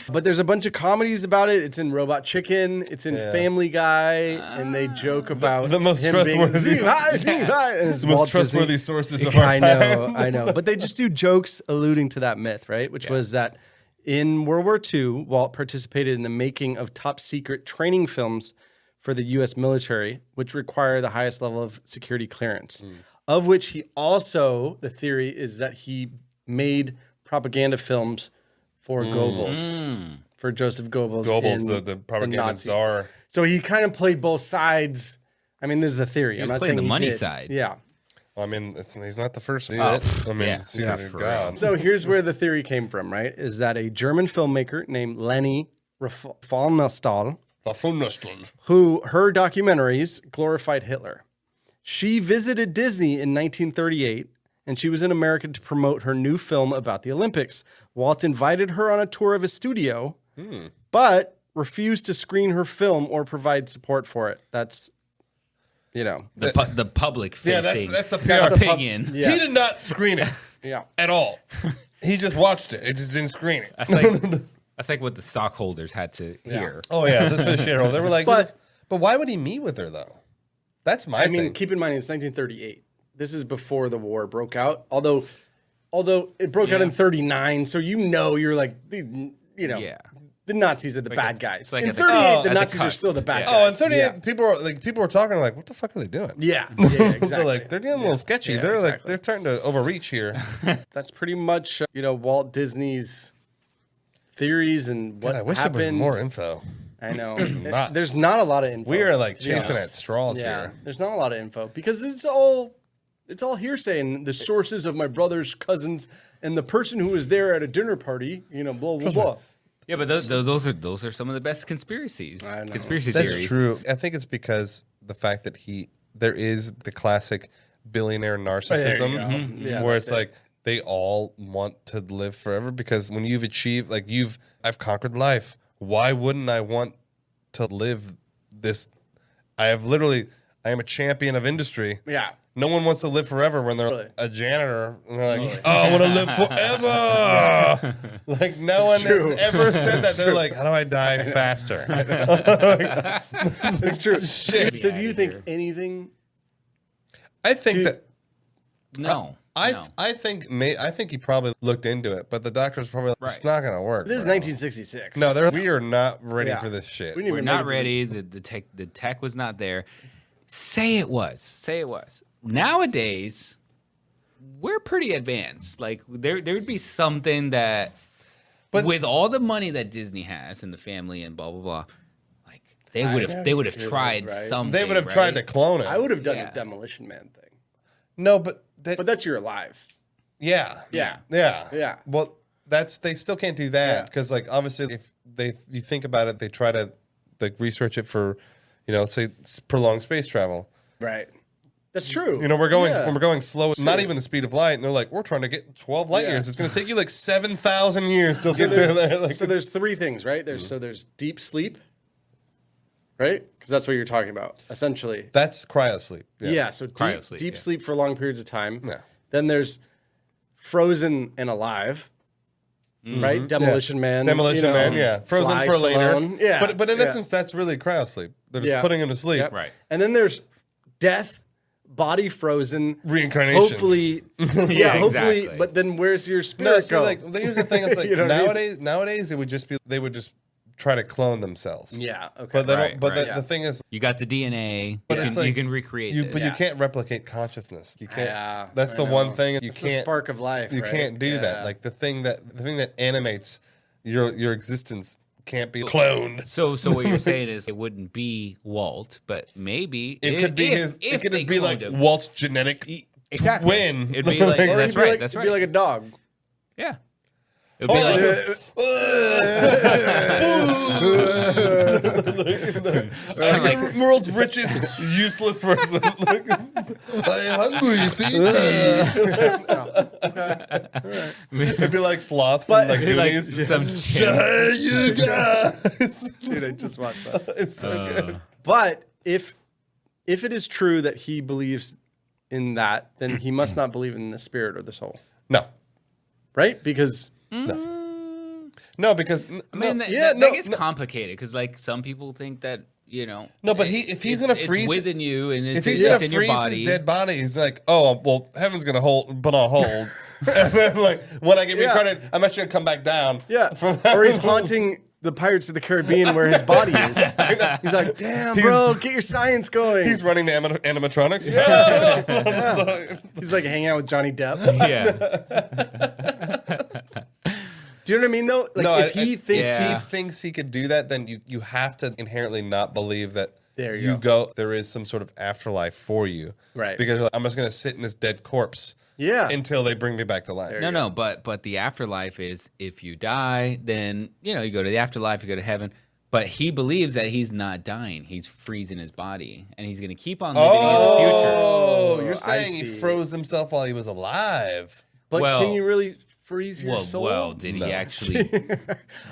But there's a bunch of comedies about it. It's in Robot Chicken. It's in Family Guy, and they joke about the most him trustworthy- being the most trustworthy sources of our I time. know. But they just do jokes alluding to that myth, right? Which was that in World War II, Walt participated in the making of top secret training films for the U.S. military, which require the highest level of security clearance. Of which he also, the theory is that he made propaganda films for Goebbels, for Joseph Goebbels. Goebbels, in the propaganda Nazi. czar. So he kind of played both sides. I mean, this is a theory. was I'm not playing saying the he money did. side. Yeah. I mean, he's not the first to do it. I mean, yeah. Jesus God. So here's where the theory came from, right? Is that a German filmmaker named Leni Riefenstahl, who her documentaries glorified Hitler. She visited Disney in 1938, and she was in America to promote her new film about the Olympics. Walt invited her on a tour of his studio, but refused to screen her film or provide support for it. That's, The public facing that's the That's PR the opinion. Yes. He did not screen it Yeah. at all. He just watched it. It just didn't screen it. That's like what the stockholders had to hear. Oh yeah, this was shareholder. They were like, but why would he meet with her though? That's my I mean, thing. keep in mind, it's 1938. This is before the war broke out. Although it broke out in 39, so you're like, Yeah. the Nazis are the bad guys. like In at the- 38, at the the Nazis are cusp. still the bad Yeah. guys. Oh, and 38 Yeah. people were talking like, what the fuck are they doing? Yeah, They're exactly. like, they're getting a little sketchy. Yeah, they're like, exactly. they're starting to overreach here. That's pretty much Walt Disney's theories and what God, I wish happened. there was more info. I know. not. There's not a lot of info. We are like to be chasing honest. at straws Yeah, here. there's not a lot of info because it's all it's all hearsay and the sources of my brother's cousins and the person who was there at a dinner party, blah, blah, blah. Yeah, but those are some of the best conspiracies. I know. Conspiracy That's theories. true. I think it's because the fact that there is the classic billionaire narcissism Yeah, where that's it's like they all want to live forever because when you've achieved, like I've conquered life. Why wouldn't I want to live this? I am a champion of industry. Yeah. No one wants to live forever when they're Really? a janitor. And they're like, oh, I want to live forever. Like, no one has ever said that. They're like, how do I die faster? It's true. Shit. So do you think anything? I think that. No. I think he probably looked into it, but the doctor's probably like, it's not gonna work. This is bro. 1966. No, we are not ready Yeah. for this shit. We didn't We're even not make it to ready. The tech was not there. Say it was. Nowadays, we're pretty advanced. Like there would be something that, But- with all the money that Disney has and the family and blah blah blah, like they would have tried right? something. They would have right? tried to clone it. I would have done Yeah. a Demolition Man thing. No, but But that's you're alive. yeah. Yeah. Well, they still can't do that Yeah. because, like, obviously, if you think about it, they try to like research it for, let's say prolonged space travel. Right. That's true. We're going slow, not even the speed of light, and they're like, we're trying to get 12 light Yeah. years. It's going to take you like 7,000 years to get to there. Like, So there's three things, right? There's deep sleep, right? Because that's what you're talking about, essentially. that's cryosleep. Yeah. So Cryosleep, deep yeah. sleep for long periods of time. Yeah. Then there's frozen and alive, right? Demolition Man. Demolition Man, yeah. Frozen Sly for later. Stallone. Yeah. But in yeah. essence, that's really cryosleep. They're just Yeah. putting him to sleep. Yep. Right. And then there's death, body frozen, Reincarnation. Hopefully, hopefully. exactly. But then where's your No, spirit so go? like here's the thing. It's like You know what I mean? nowadays it would just be they would just try to clone themselves. Yeah. Okay. But they Right, don't. But right. the thing is, You got the DNA. But You it's can, like you can recreate it. but you can't replicate consciousness. You can't. Yeah, that's I the know. one thing you It's the can't. spark of life. You right? can't do Yeah. that. Like the thing that animates your existence can't be cloned. So what you're saying is it wouldn't be Walt, but maybe It could be his. It could they just be like cloned him. Walt's genetic Exactly. twin. It'd be like Or that's it'd be right. like, That's it'd right. be like a dog. Yeah. It'd be I'm the world's richest useless person. Like, I'm hungry. Feed me. It'd be like Sloth from like like Goonies. some Hey, you guys. Dude, I just watched that. It's so good. But if it is true that he believes in that, then he must not believe in the spirit or the soul, No, right? Because no, because I mean, that gets complicated because like some people think that No, but if he's gonna freeze it's within you and if it's he's gonna in your freeze body. his dead body, he's like, oh well, heaven's gonna put on hold, and then like when I get reincarnated, I'm actually gonna come back down. yeah, or he's haunting the Pirates of the Caribbean where his body is. He's like, damn, bro, get your science going. He's running the animatronics. He's like hanging out with Johnny Depp. Yeah. Do you know what I mean? Though, like No, if he thinks Yeah. he he's thinks he could do that, then you have to inherently not believe that There you there is some sort of afterlife for you. Right. Because you're like, I'm just going to sit in this dead corpse until they bring me back to life. No, but the afterlife is if you die, then you go to the afterlife, you go to heaven. But he believes that he's not dying; he's freezing his body, and he's going to keep on living in the future. Oh, you're I saying he see. froze himself while he was alive. But Well- can you really freeze your soul? Well, did he actually? I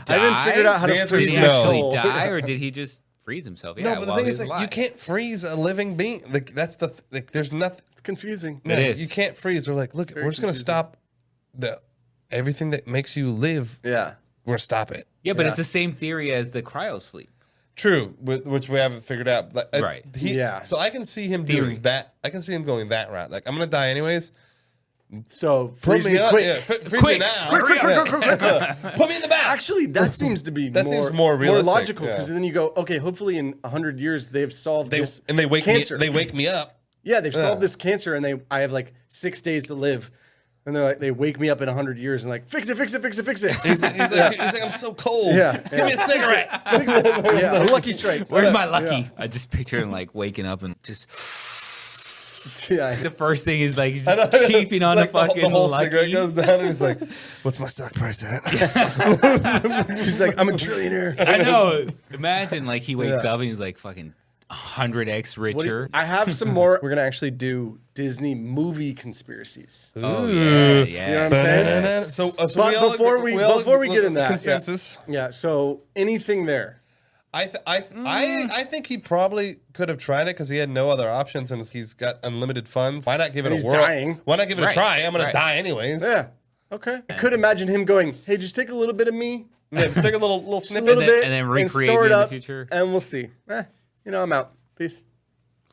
haven't figured out how The to answer is freeze Did he your no. actually soul. die, or did he just freeze himself? Yeah, No, but the while thing he is, was like, you alive. can't freeze a living being. Like that's there's nothing. It's confusing. No, It is. You can't freeze. They're like, look, we're just going to confusing. stop everything that makes you live. Yeah. We're going to stop it. Yeah, but it's the same theory as the cryosleep. True, which we haven't figured out. But, Right. Yeah. So I can see him Theory. doing that. I can see him going that route. Like, I'm going to die anyways. So Put freeze me up. quick. Yeah, freeze me Quick. now. Quick. Put me in the back. Actually, that seems to be That seems more realistic, logical because yeah. then you go, okay, hopefully in 100 years they've solved this They wake cancer. me. They wake me up. Yeah, they've solved this cancer, and I have like 6 days to live, and they're like, they wake me up in 100 years and like, fix it. He's like, I'm so cold. Yeah, Give me a cigarette. Yeah, a lucky strike. Where's my lucky? I just picture him like waking up and just Yeah. The first thing is like he's just cheaping on Like the fucking the whole Lucky. cigarette goes down, and he's like, "What's my stock price at?" She's like, I'm a trillionaire. I know. Imagine like he wakes up and he's like fucking 100x richer. I have some more. We're gonna actually do Disney movie conspiracies. Oh yeah, yeah. You know what I'm saying? So But we all before agree- we all before we agree- get in that consensus. Yeah. So anything there? I think he probably could have tried it because he had no other options and he's got unlimited funds. Why not give it He's a whirl? dying. Why not give it a Right, try? I'm gonna right. die anyways. Yeah. Okay. I could imagine him going, "Hey, just take a little bit of me, Yeah, just take a little just a snippet. little bit, and then recreate store me it in the up, future." and we'll see. I'm out. Peace.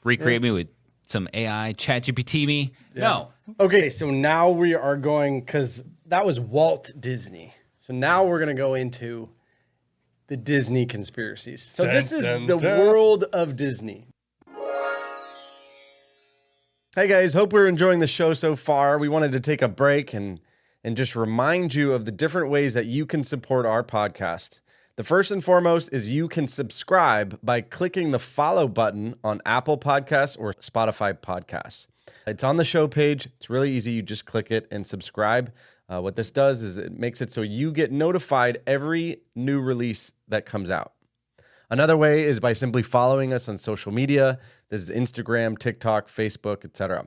Recreate me with some AI, ChatGPT me. No. Okay, so now we are going, because that was Walt Disney. So now we're going to go into the Disney conspiracies. So Dun, this is dun, the dun. world of Disney. Hey guys, hope we're enjoying the show so far. We wanted to take a break and just remind you of the different ways that you can support our podcast. The first and foremost is you can subscribe by clicking the follow button on Apple Podcasts or Spotify Podcasts. It's on the show page. It's really easy. You just click it and subscribe. What this does is it makes it so you get notified every new release that comes out. Another way is by simply following us on social media. This is Instagram, TikTok, Facebook, etc.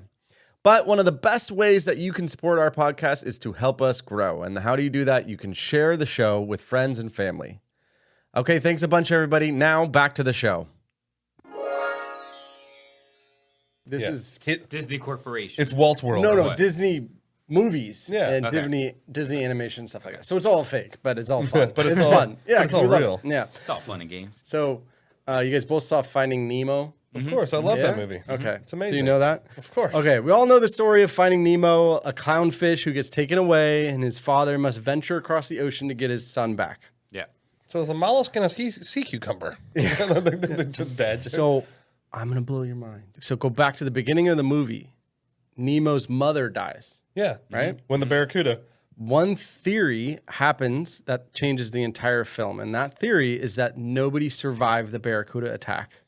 But one of the best ways that you can support our podcast is to help us grow. And how do you do that? You can share the show with friends and family. Okay, thanks a bunch, everybody. Now back to the show. This Yeah. is Disney Corporation. It's Walt's world. no What? Disney movies and okay. Disney animation stuff like that. So it's all fake, but it's all fun. But it's all- fun. Yeah, but it's 'cause we all love real. it. Yeah. It's all fun and games. So you guys both saw Finding Nemo. Of course, I love that movie. Okay, It's amazing. So you know that? Of course. Okay, we all know the story of Finding Nemo, a clownfish who gets taken away, and his father must venture across the ocean to get his son back. Yeah. So it's a mollusk and a sea cucumber. Just bad joke. So I'm gonna blow your mind. So go back to the beginning of the movie. Nemo's mother dies. Yeah. Right? When the Barracuda. One theory happens that changes the entire film, and that theory is that nobody survived the Barracuda attack.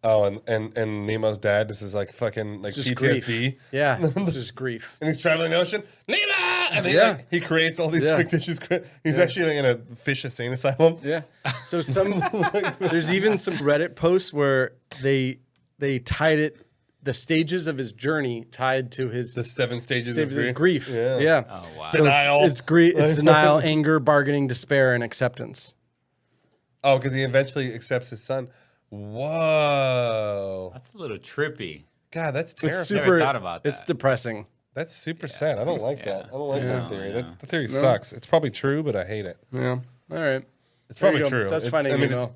Oh, and Nemo's dad, this is like fucking like It's just PTSD. grief. Yeah, it's just grief. And he's traveling the ocean. Nemo! And he, Yeah. like, he creates all these Yeah. fictitious... He's actually in a fish insane asylum. Yeah. So there's even some Reddit posts where they tied it, the stages of his journey tied to his The 7 stages stages of of grief. grief. Yeah. Yeah. Oh wow. So Denial. It's denial, anger, bargaining, despair, and acceptance. Oh, because he eventually accepts his son. Whoa. That's a little trippy. God, that's It's terrifying. super. thought about It's that. depressing. That's super sad. I don't like that. I don't like that theory. yeah. That theory sucks. It's probably true, but I hate it. Yeah. All right. It's There probably you go. true. That's It's- Finding I mean, Nemo.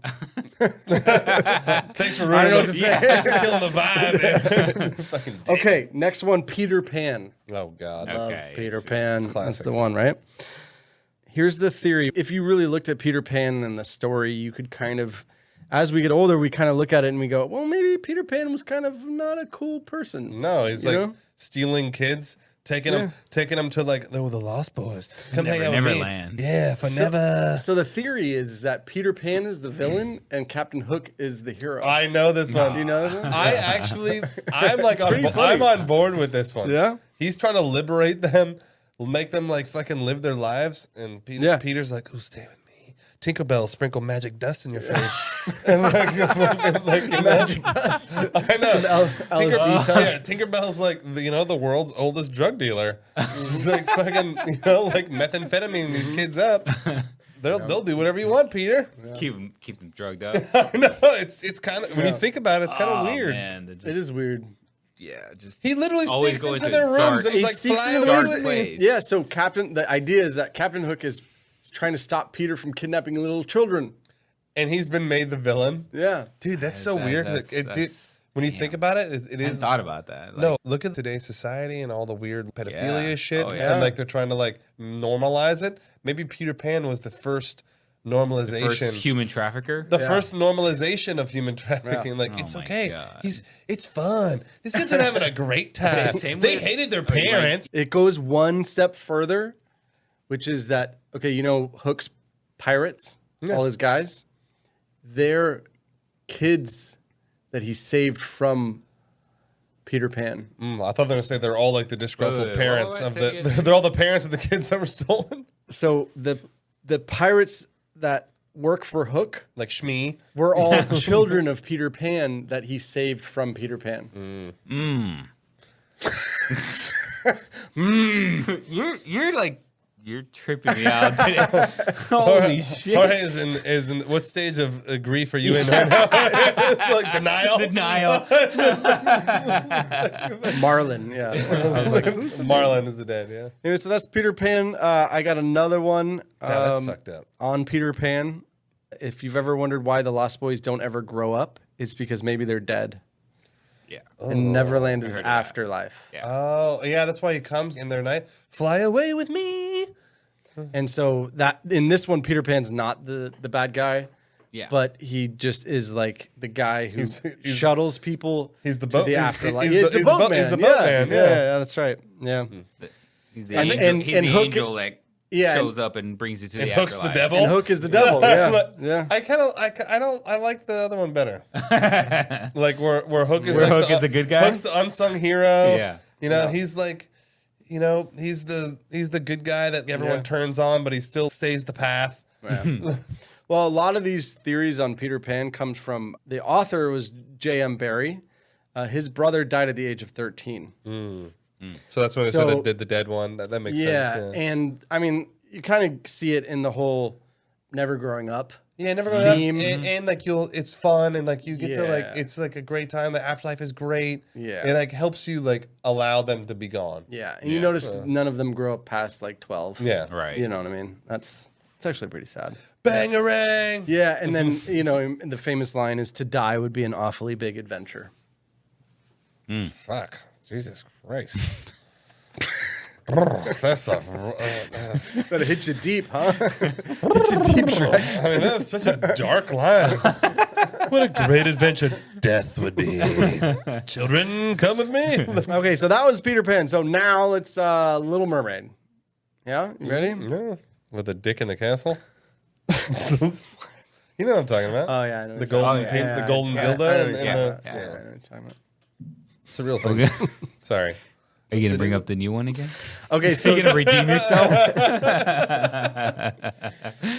Thanks for I ruining don't know what it. to say. Thanks for killing the vibe. man. Fucking dick. Okay, next one, Peter Pan. Oh, God. Okay. Love Peter Pan. That's classic. the one, right? Here's the theory. If you really looked at Peter Pan and the story, you could kind of, as we get older, we kind of look at it and we go, well, maybe Peter Pan was kind of not a cool person. No, he's You like know? stealing kids, taking them to like the Lost Boys. Come hang out with Neverland. me. Yeah, for never. So the theory is that Peter Pan is the villain and Captain Hook is the hero. I know this one. Do you know this one? I'm like pretty funny. I'm on board with this one. Yeah? He's trying to liberate them, make them like fucking live their lives, and Yeah. Peter's like, "Who's stay with me?" Tinkerbell sprinkle magic dust in your face, and like Magic dust. I know. LSD dust. Yeah, Tinkerbell's like the world's oldest drug dealer. She's like fucking like methamphetamine these kids up. They'll do whatever you want, Peter. Keep them drugged up. I know it's kind of when you think about it, it's kind of weird. Man, that just, It is weird. yeah, just He literally Always sneaks go into into their rooms dark- and He he's like, sneaks "Fly into the away dark with me." place. Yeah, so the idea is that Captain Hook is trying to stop Peter from kidnapping little children. And he's been made the villain. Yeah. Dude, that's so That- weird. 'cause that's- when you think about it, it I hadn't is. thought about that. Like, No, look at today's society and all the weird pedophilia Yeah. shit, Oh, yeah. and like they're trying to like normalize it. Maybe Peter Pan was the first normalization, first human trafficker. the first normalization of human trafficking. Like Oh it's my okay, God. it's fun. These kids are having a great time. Same They with- hated their parents. It goes one step further, which is that, okay, you know Hook's pirates, all his guys, they're kids that he saved from Peter Pan. I thought they were going to say they're all like the disgruntled Wait, parents what? of Say it the. again. They're all the parents of the kids that were stolen, So the pirates that work for Hook like Shmee. were all children of Peter Pan that he saved from Peter Pan. You're tripping me out today. Holy shit. Jorge is in what stage of grief are you in right now? Like denial. Denial. Marlin, yeah. I was like, who's the Marlon is the dad. Yeah. Anyway, so that's Peter Pan. I got another one That's fucked up. on Peter Pan. If you've ever wondered why the Lost Boys don't ever grow up, it's because maybe they're dead. Yeah. And Neverland is afterlife. Yeah. Oh, yeah. That's why he comes in their night. Fly away with me. And so that in this one, Peter Pan's not the bad guy. Yeah. But he just is like the guy who He's- shuttles people He's the to boat- the he's- afterlife. he's the boat- man. he's the boat man, yeah. That's right. Yeah. He's the And- angel, and- he's and the Hook- angel that Yeah, shows up and brings you to And the Hook's the afterlife. devil. And Hook is the devil. Yeah. But Yeah. I like the other one better. Like where Hook is Where like Hook is the good guy? Hook's the unsung hero. Yeah. You know, he's like, you know, he's the good guy that everyone turns on, but he still stays the path. Yeah. Well, a lot of these theories on Peter Pan comes from the author was J.M. Barrie. His brother died at the age of 13. So that's when they So- said they did the dead one. That makes sense. Yeah. And I mean, you kind of see it in the whole never growing up. Yeah, never really. theme. And like it's fun and like you get to like Yeah. it's like a great time. The afterlife is great. Yeah. It like helps you like allow them to be gone. Yeah. And you notice none of them grow up past like 12. Yeah. Right. You know what I mean? It's actually pretty sad. Bangarang. Yeah. And then, you know, the famous line is to die would be an awfully big adventure. Fuck. Jesus Christ. That's a. Better hit you deep, huh? Hit you deep, Shrek. I mean, that was such a dark line. What a great adventure death would be. Children, come with me. Okay, so that was Peter Pan. So now let's Little Mermaid. Yeah, you ready? Yeah. With a dick in the castle. You know what I'm talking about? Oh yeah, I know. The golden, the golden dildo. And I the, know what yeah. you're talking about. It's a real thing. Okay. Sorry. Are you gonna bring up the new one again? Okay, Are so you gonna redeem yourself?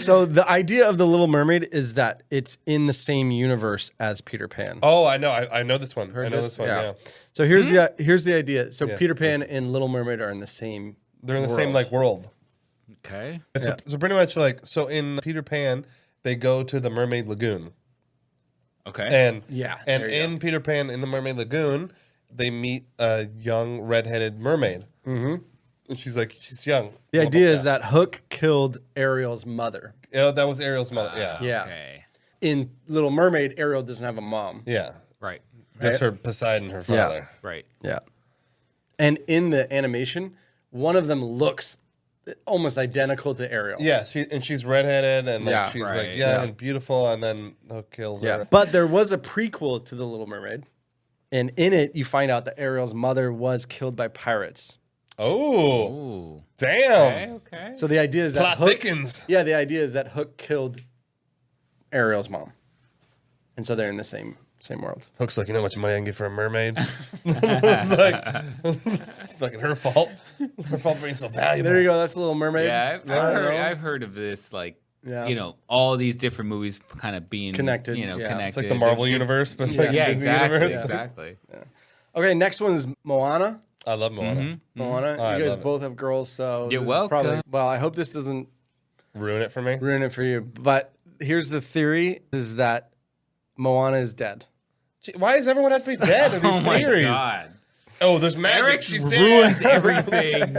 so the idea of the Little Mermaid is that it's in the same universe as Peter Pan. Oh, I know. I know this one. I know this one. Yeah. Yeah. So here's the idea. So Yeah, Peter Pan and Little Mermaid are in the same. They're in the same like world. Okay. So pretty much like so in Peter Pan, they go to the Mermaid Lagoon. Okay. And Yeah, and there you in Peter Pan in the Mermaid Lagoon, they meet a young redheaded mermaid. Mm-hmm. And she's young. The idea is that Hook killed Ariel's mother. Yeah, that was Ariel's mother. Yeah. Yeah. Okay. In Little Mermaid, Ariel doesn't have a mom. Yeah. Right. That's her Poseidon, her father. Right. Yeah. And in the animation, one of them looks almost identical to Ariel. Yeah, she's redheaded and like Yeah. she's Right. like young Yeah. and beautiful, and then Hook kills Yeah. her. But there was a prequel to The Little Mermaid. And in it, you find out that Ariel's mother was killed by pirates. Oh, Ooh. damn! Okay. So the idea is that Plot Hook, thickens. yeah, the idea is that Hook killed Ariel's mom, and so they're in the same world. Hook's like, you know how much money I can get for a mermaid? Like, fucking her fault. Her fault being so valuable. There you go. That's The Little Mermaid. Yeah, I've heard of this. Like, Yeah. you know, all these different movies kind of being Connected, You know, yeah. connected. It's like the Marvel universe, but like Yeah, Disney exactly. universe. Exactly. Okay, next one is Moana. I love Moana. Moana. I You guys love it. both have girls, so You're this is welcome. probably, well, I hope this doesn't Ruin it for me. ruin it for you. But here's the theory: is that Moana is dead. Gee, why does everyone have to be dead in these Oh my theories? god. Oh, there's magic. Eric She's ruins dead. everything.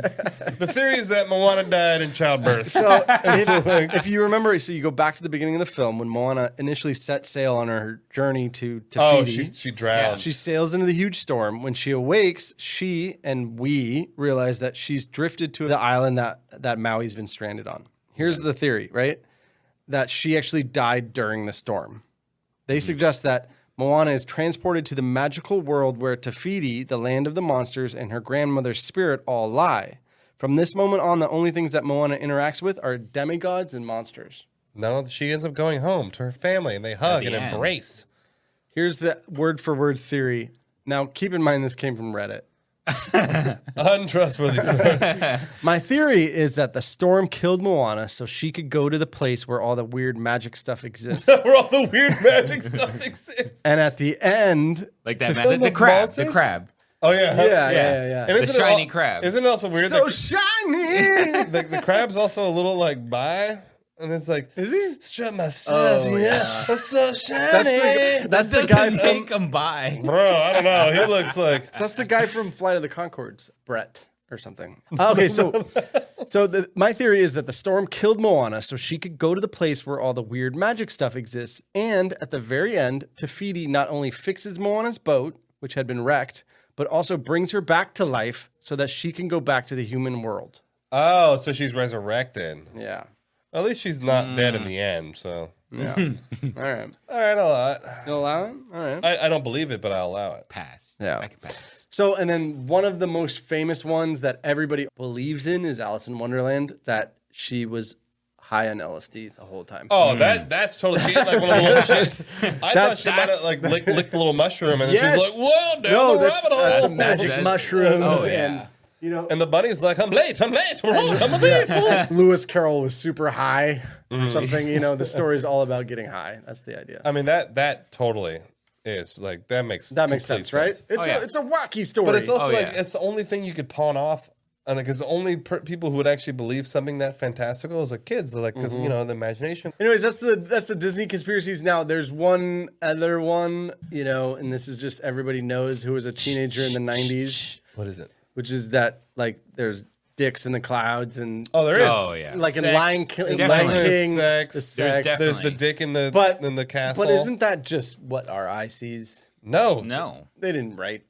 The theory is that Moana died in childbirth. So if you remember, so you go back to the beginning of the film when Moana initially set sail on her journey to Oh, Fiji. she drowned. She sails into the huge storm. When she awakes, she and we realize that she's drifted to the island that Maui's been stranded on. Here's the theory, right? That she actually died during the storm. They suggest that Moana is transported to the magical world where Te Fiti, the land of the monsters, and her grandmother's spirit all lie. From this moment on, the only things that Moana interacts with are demigods and monsters. No, she ends up going home to her family, and they hug the and end. embrace. Here's the word-for-word theory Now, keep in mind this came from Reddit. Untrustworthy source. My theory is that the storm killed Moana so she could go to the place where all the weird magic stuff exists. Where all the weird magic stuff exists. And at the end, Like that, film the of crab. monsters? The crab. Oh, yeah. yeah. And The isn't it shiny crab. Isn't it also weird So that shiny. the crab's also a little like bi? And it's like, Is he? shut myself. Yeah. That's so shiny. That's the guy Doesn't from. make him by. Bro, I don't know. He looks like. That's the guy from Flight of the Conchords, Brett or something. Okay, so my theory is that the storm killed Moana so she could go to the place where all the weird magic stuff exists, and at the very end, Te Fiti not only fixes Moana's boat, which had been wrecked, but also brings her back to life so that she can go back to the human world. Oh, so she's resurrected. Yeah. At least she's not dead in the end. So, Yeah. All right. all right, I'll allow it. You'll allow it? All right. I don't believe it, but I'll allow it. Pass. Yeah. I can pass. So, and then one of the most famous ones that everybody believes in is Alice in Wonderland, that she was high on LSD the whole time. Oh, that's totally she ate like one of the little shits. I thought she might have like licked a little mushroom, and then Yes. she's like, "Whoa, down the that's rabbit hole!" the magic That's- mushrooms. Oh, yeah. And, you know, And the bunny's like, "I'm late, I'm late, I'm late." Lewis Carroll was super high or something. You know, the story's all about getting high. That's the idea. I mean that totally is like that makes That makes complete sense, right? It's yeah. it's a wacky story. But it's also Oh, like yeah. it's the only thing you could pawn off, and because the only people who would actually believe something that fantastical is like kids, like because you know the imagination. Anyways, that's the Disney conspiracies. Now, there's one other one, you know, and this is just everybody knows who was a teenager in the 90s, What is it? which is that like there's dicks in the clouds and Oh, there is. Oh, yeah. like in Sex. Lion Definitely. King, Sex. the There's sex. definitely- There's the dick in the castle. But isn't that just what our eye sees? no, No. They didn't write.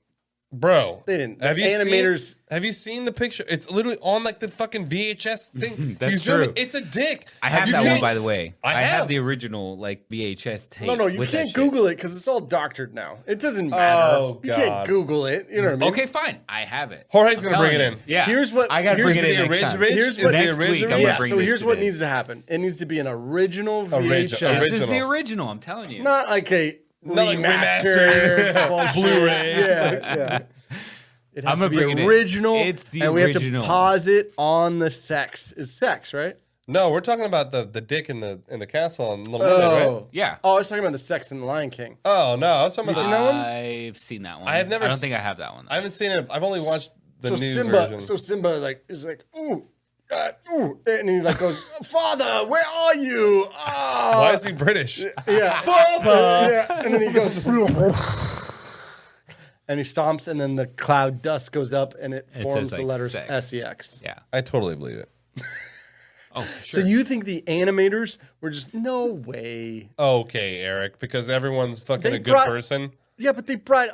bro? They didn't. Have The you animators- have you seen the picture? It's literally on like the fucking VHS thing. That's You zoom true. in, it's a dick. I have You that one, can't- by the way. I I have have. the original like VHS tape. No, you with that can't shit. Google it because it's all doctored now. It doesn't matter. Oh, You can't God. Google it. You know what I mean? Okay, fine. I have it. Jorge's I'm gonna bring telling it you. in. Yeah. Here's what- I gotta here's bring it the in next time. original- Here's what next the week. I'm original- gonna Yeah, bring so this here's to what this. needs to happen. It needs to be an original VHS. Original. This is the original. I'm telling you. Not like a Not like remaster, remastered. bullshit. Blu-ray. Yeah. It has I'm to gonna be bring it in. original. It's the and we have original. to pause it on the sex. Is sex, right? No, we're talking about the dick in the castle in Little Mermaid, right? Yeah. Oh, I was talking about the sex in the Lion King. Oh no, I was talking about seen the, that one? I've seen that one. I have never I don't s- think I have that one. I haven't seen it. I've only watched the So new Simba, version. Simba like is like ooh, and he like goes, "Father, where are you?" Ah. Why is he British? Yeah, Father. Yeah, and then he goes, and he stomps, and then the cloud dust goes up, and it forms says, the like, letters sex. SEX. Yeah. I totally believe it. Oh, for sure. So you think the animators were just no way? Okay, Eric, because everyone's fucking They a good brought- person. Yeah, but they brought.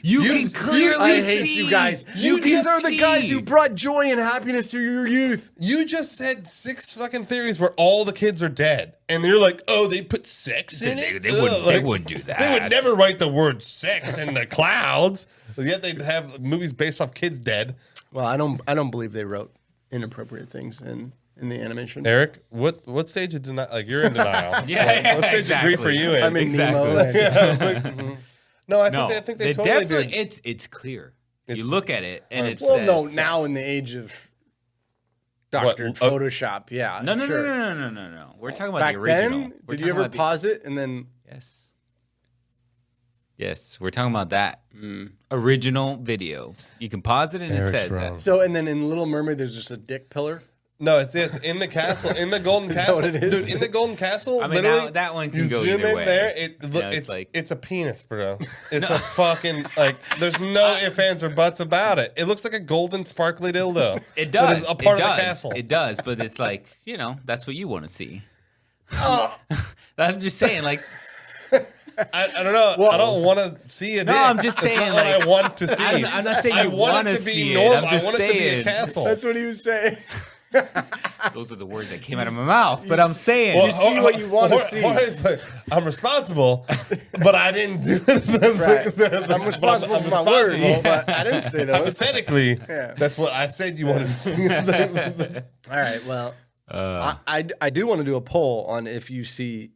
you can clearly I hate see. you guys. You These just are the guys see. who brought joy and happiness to your youth. You just said 6 fucking theories where all the kids are dead, and you're like, "Oh, they put sex in it." They Ugh, wouldn't. They wouldn't do that. They would never write the word "sex" in the clouds. Yet they'd have movies based off kids dead. Well, I don't believe they wrote inappropriate things in the animation. Eric, what stage of denial? Like you're in denial. Yeah, What stage of grief are you in? I'm in Exactly. Nemo. and- No, I No, think they totally definitely. did. It's clear. It's- you look at it and it's well, no, now in the age of doctored What? Photoshop, yeah. No. sure. No. We're talking about Back the original. then, We're did you talking ever about the- pause it and then? Yes. Yes, we're talking about that original video. You can pause it and Eric's it says wrong. that. So and then in Little Mermaid, there's just a dick pillar. No, it's in the castle, in the golden Is that castle, what it is? dude. In the golden castle, I mean, literally, now that one can you go zoom either in way. there. It's a penis, bro. It's a fucking like. There's no ifs, ands, or buts about it. It looks like a golden, sparkly dildo. It That does. is a part it of does. the castle. It does, but it's like, that's what you want to see. I'm just saying, like, I don't know. I don't want to see it. No, I'm just That's saying, not what like, I want to see. I'm not saying I you want wanna it to be see it. normal. I'm just I want it to be a saying. castle. That's what he was saying. those are the words that came out of my mouth. But I'm saying, you see what you want to see. Jorge's like, I'm responsible, but I didn't do it. Right. I'm responsible for my words, but I didn't say those. Hypothetically, Yeah. that's what I said you wanted to see. All right. Well, I do want to do a poll on if you see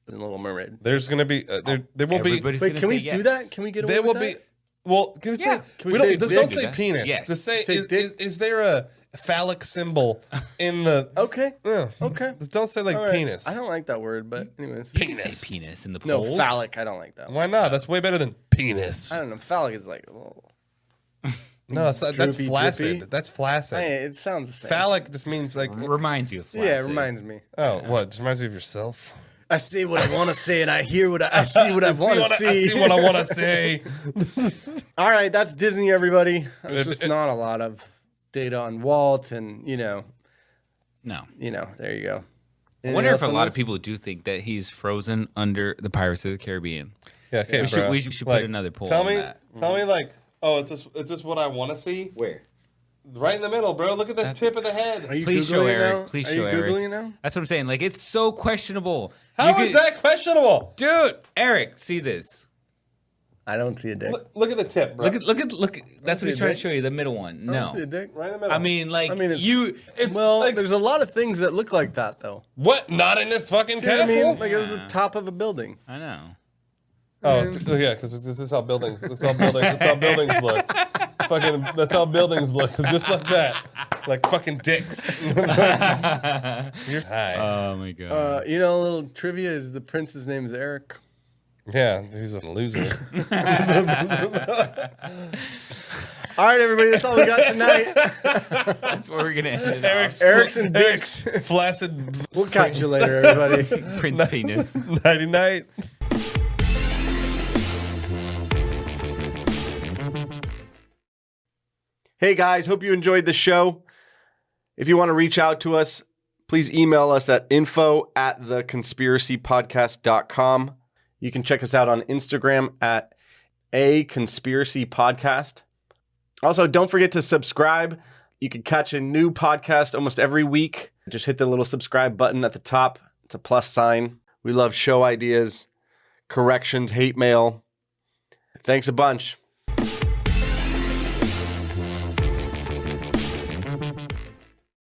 in Little Mermaid. There's gonna be there will be. Everybody's Wait, gonna can we say do yes. that? Can we get away There will with be. that? Well, can we Yeah. say? Can We we say don't. Just dick? don't say Yes. penis. Yes. Just say. Say dick? Is there a phallic symbol in the? Okay. Yeah. Okay. Just don't say like All right. penis. I don't like that word, but anyways. You can say penis in the No, polls. phallic. I don't like that. Why not? That's way better than penis. I don't know. Phallic is like, oh. No, it's not, that's Droopy, flaccid. drippy. That's flaccid. Hey, it sounds the same. Phallic just means like. Reminds you of flaccid. Yeah, it reminds me. Oh, what? Just reminds you of yourself. I say what I want to say, and I hear what I see what I want to see. I see what I want to say. All right, that's Disney, everybody. There's just not a lot of data on Walt, and No. there you go. I wonder if a lot of people do think that he's frozen under the Pirates of the Caribbean. Yeah, okay, We should put another poll Tell on me, that. tell me, like, oh, it's just what I want to see. Where? Right in the middle, bro. Look at the tip of the head. Are you Please Googling show it Eric. now? Please Are show you Eric. Googling it now? That's what I'm saying. Like, it's so questionable. How is that questionable? Dude, Eric, see this. I don't see a dick. Look at the tip, bro. Look. That's see what he's a trying to dick. show you. The middle one. I don't see No. a dick. Right in the middle. I mean, like, It's well, like, there's a lot of things that look like that, though. what? Not in this fucking You know what I castle. mean? Like it's the top of a building. I know. Oh, yeah, because this is how buildings. This is how buildings look. Fucking, that's how buildings look, just like that, like fucking dicks. You're high. Oh my god. A little trivia is the prince's name is Eric. Yeah, he's a loser. All right, everybody, that's all we got tonight. That's where we're gonna end it. Eric's and dicks. Flaccid. We'll catch you later, everybody. Prince penis. Nighty night. Hey guys, hope you enjoyed the show. If you want to reach out to us, please email us at info@theconspiracypodcast.com. You can check us out on Instagram at @conspiracypodcast. Also, don't forget to subscribe. You can catch a new podcast almost every week. Just hit the little subscribe button at the top. It's a plus sign. We love show ideas, corrections, hate mail. Thanks a bunch.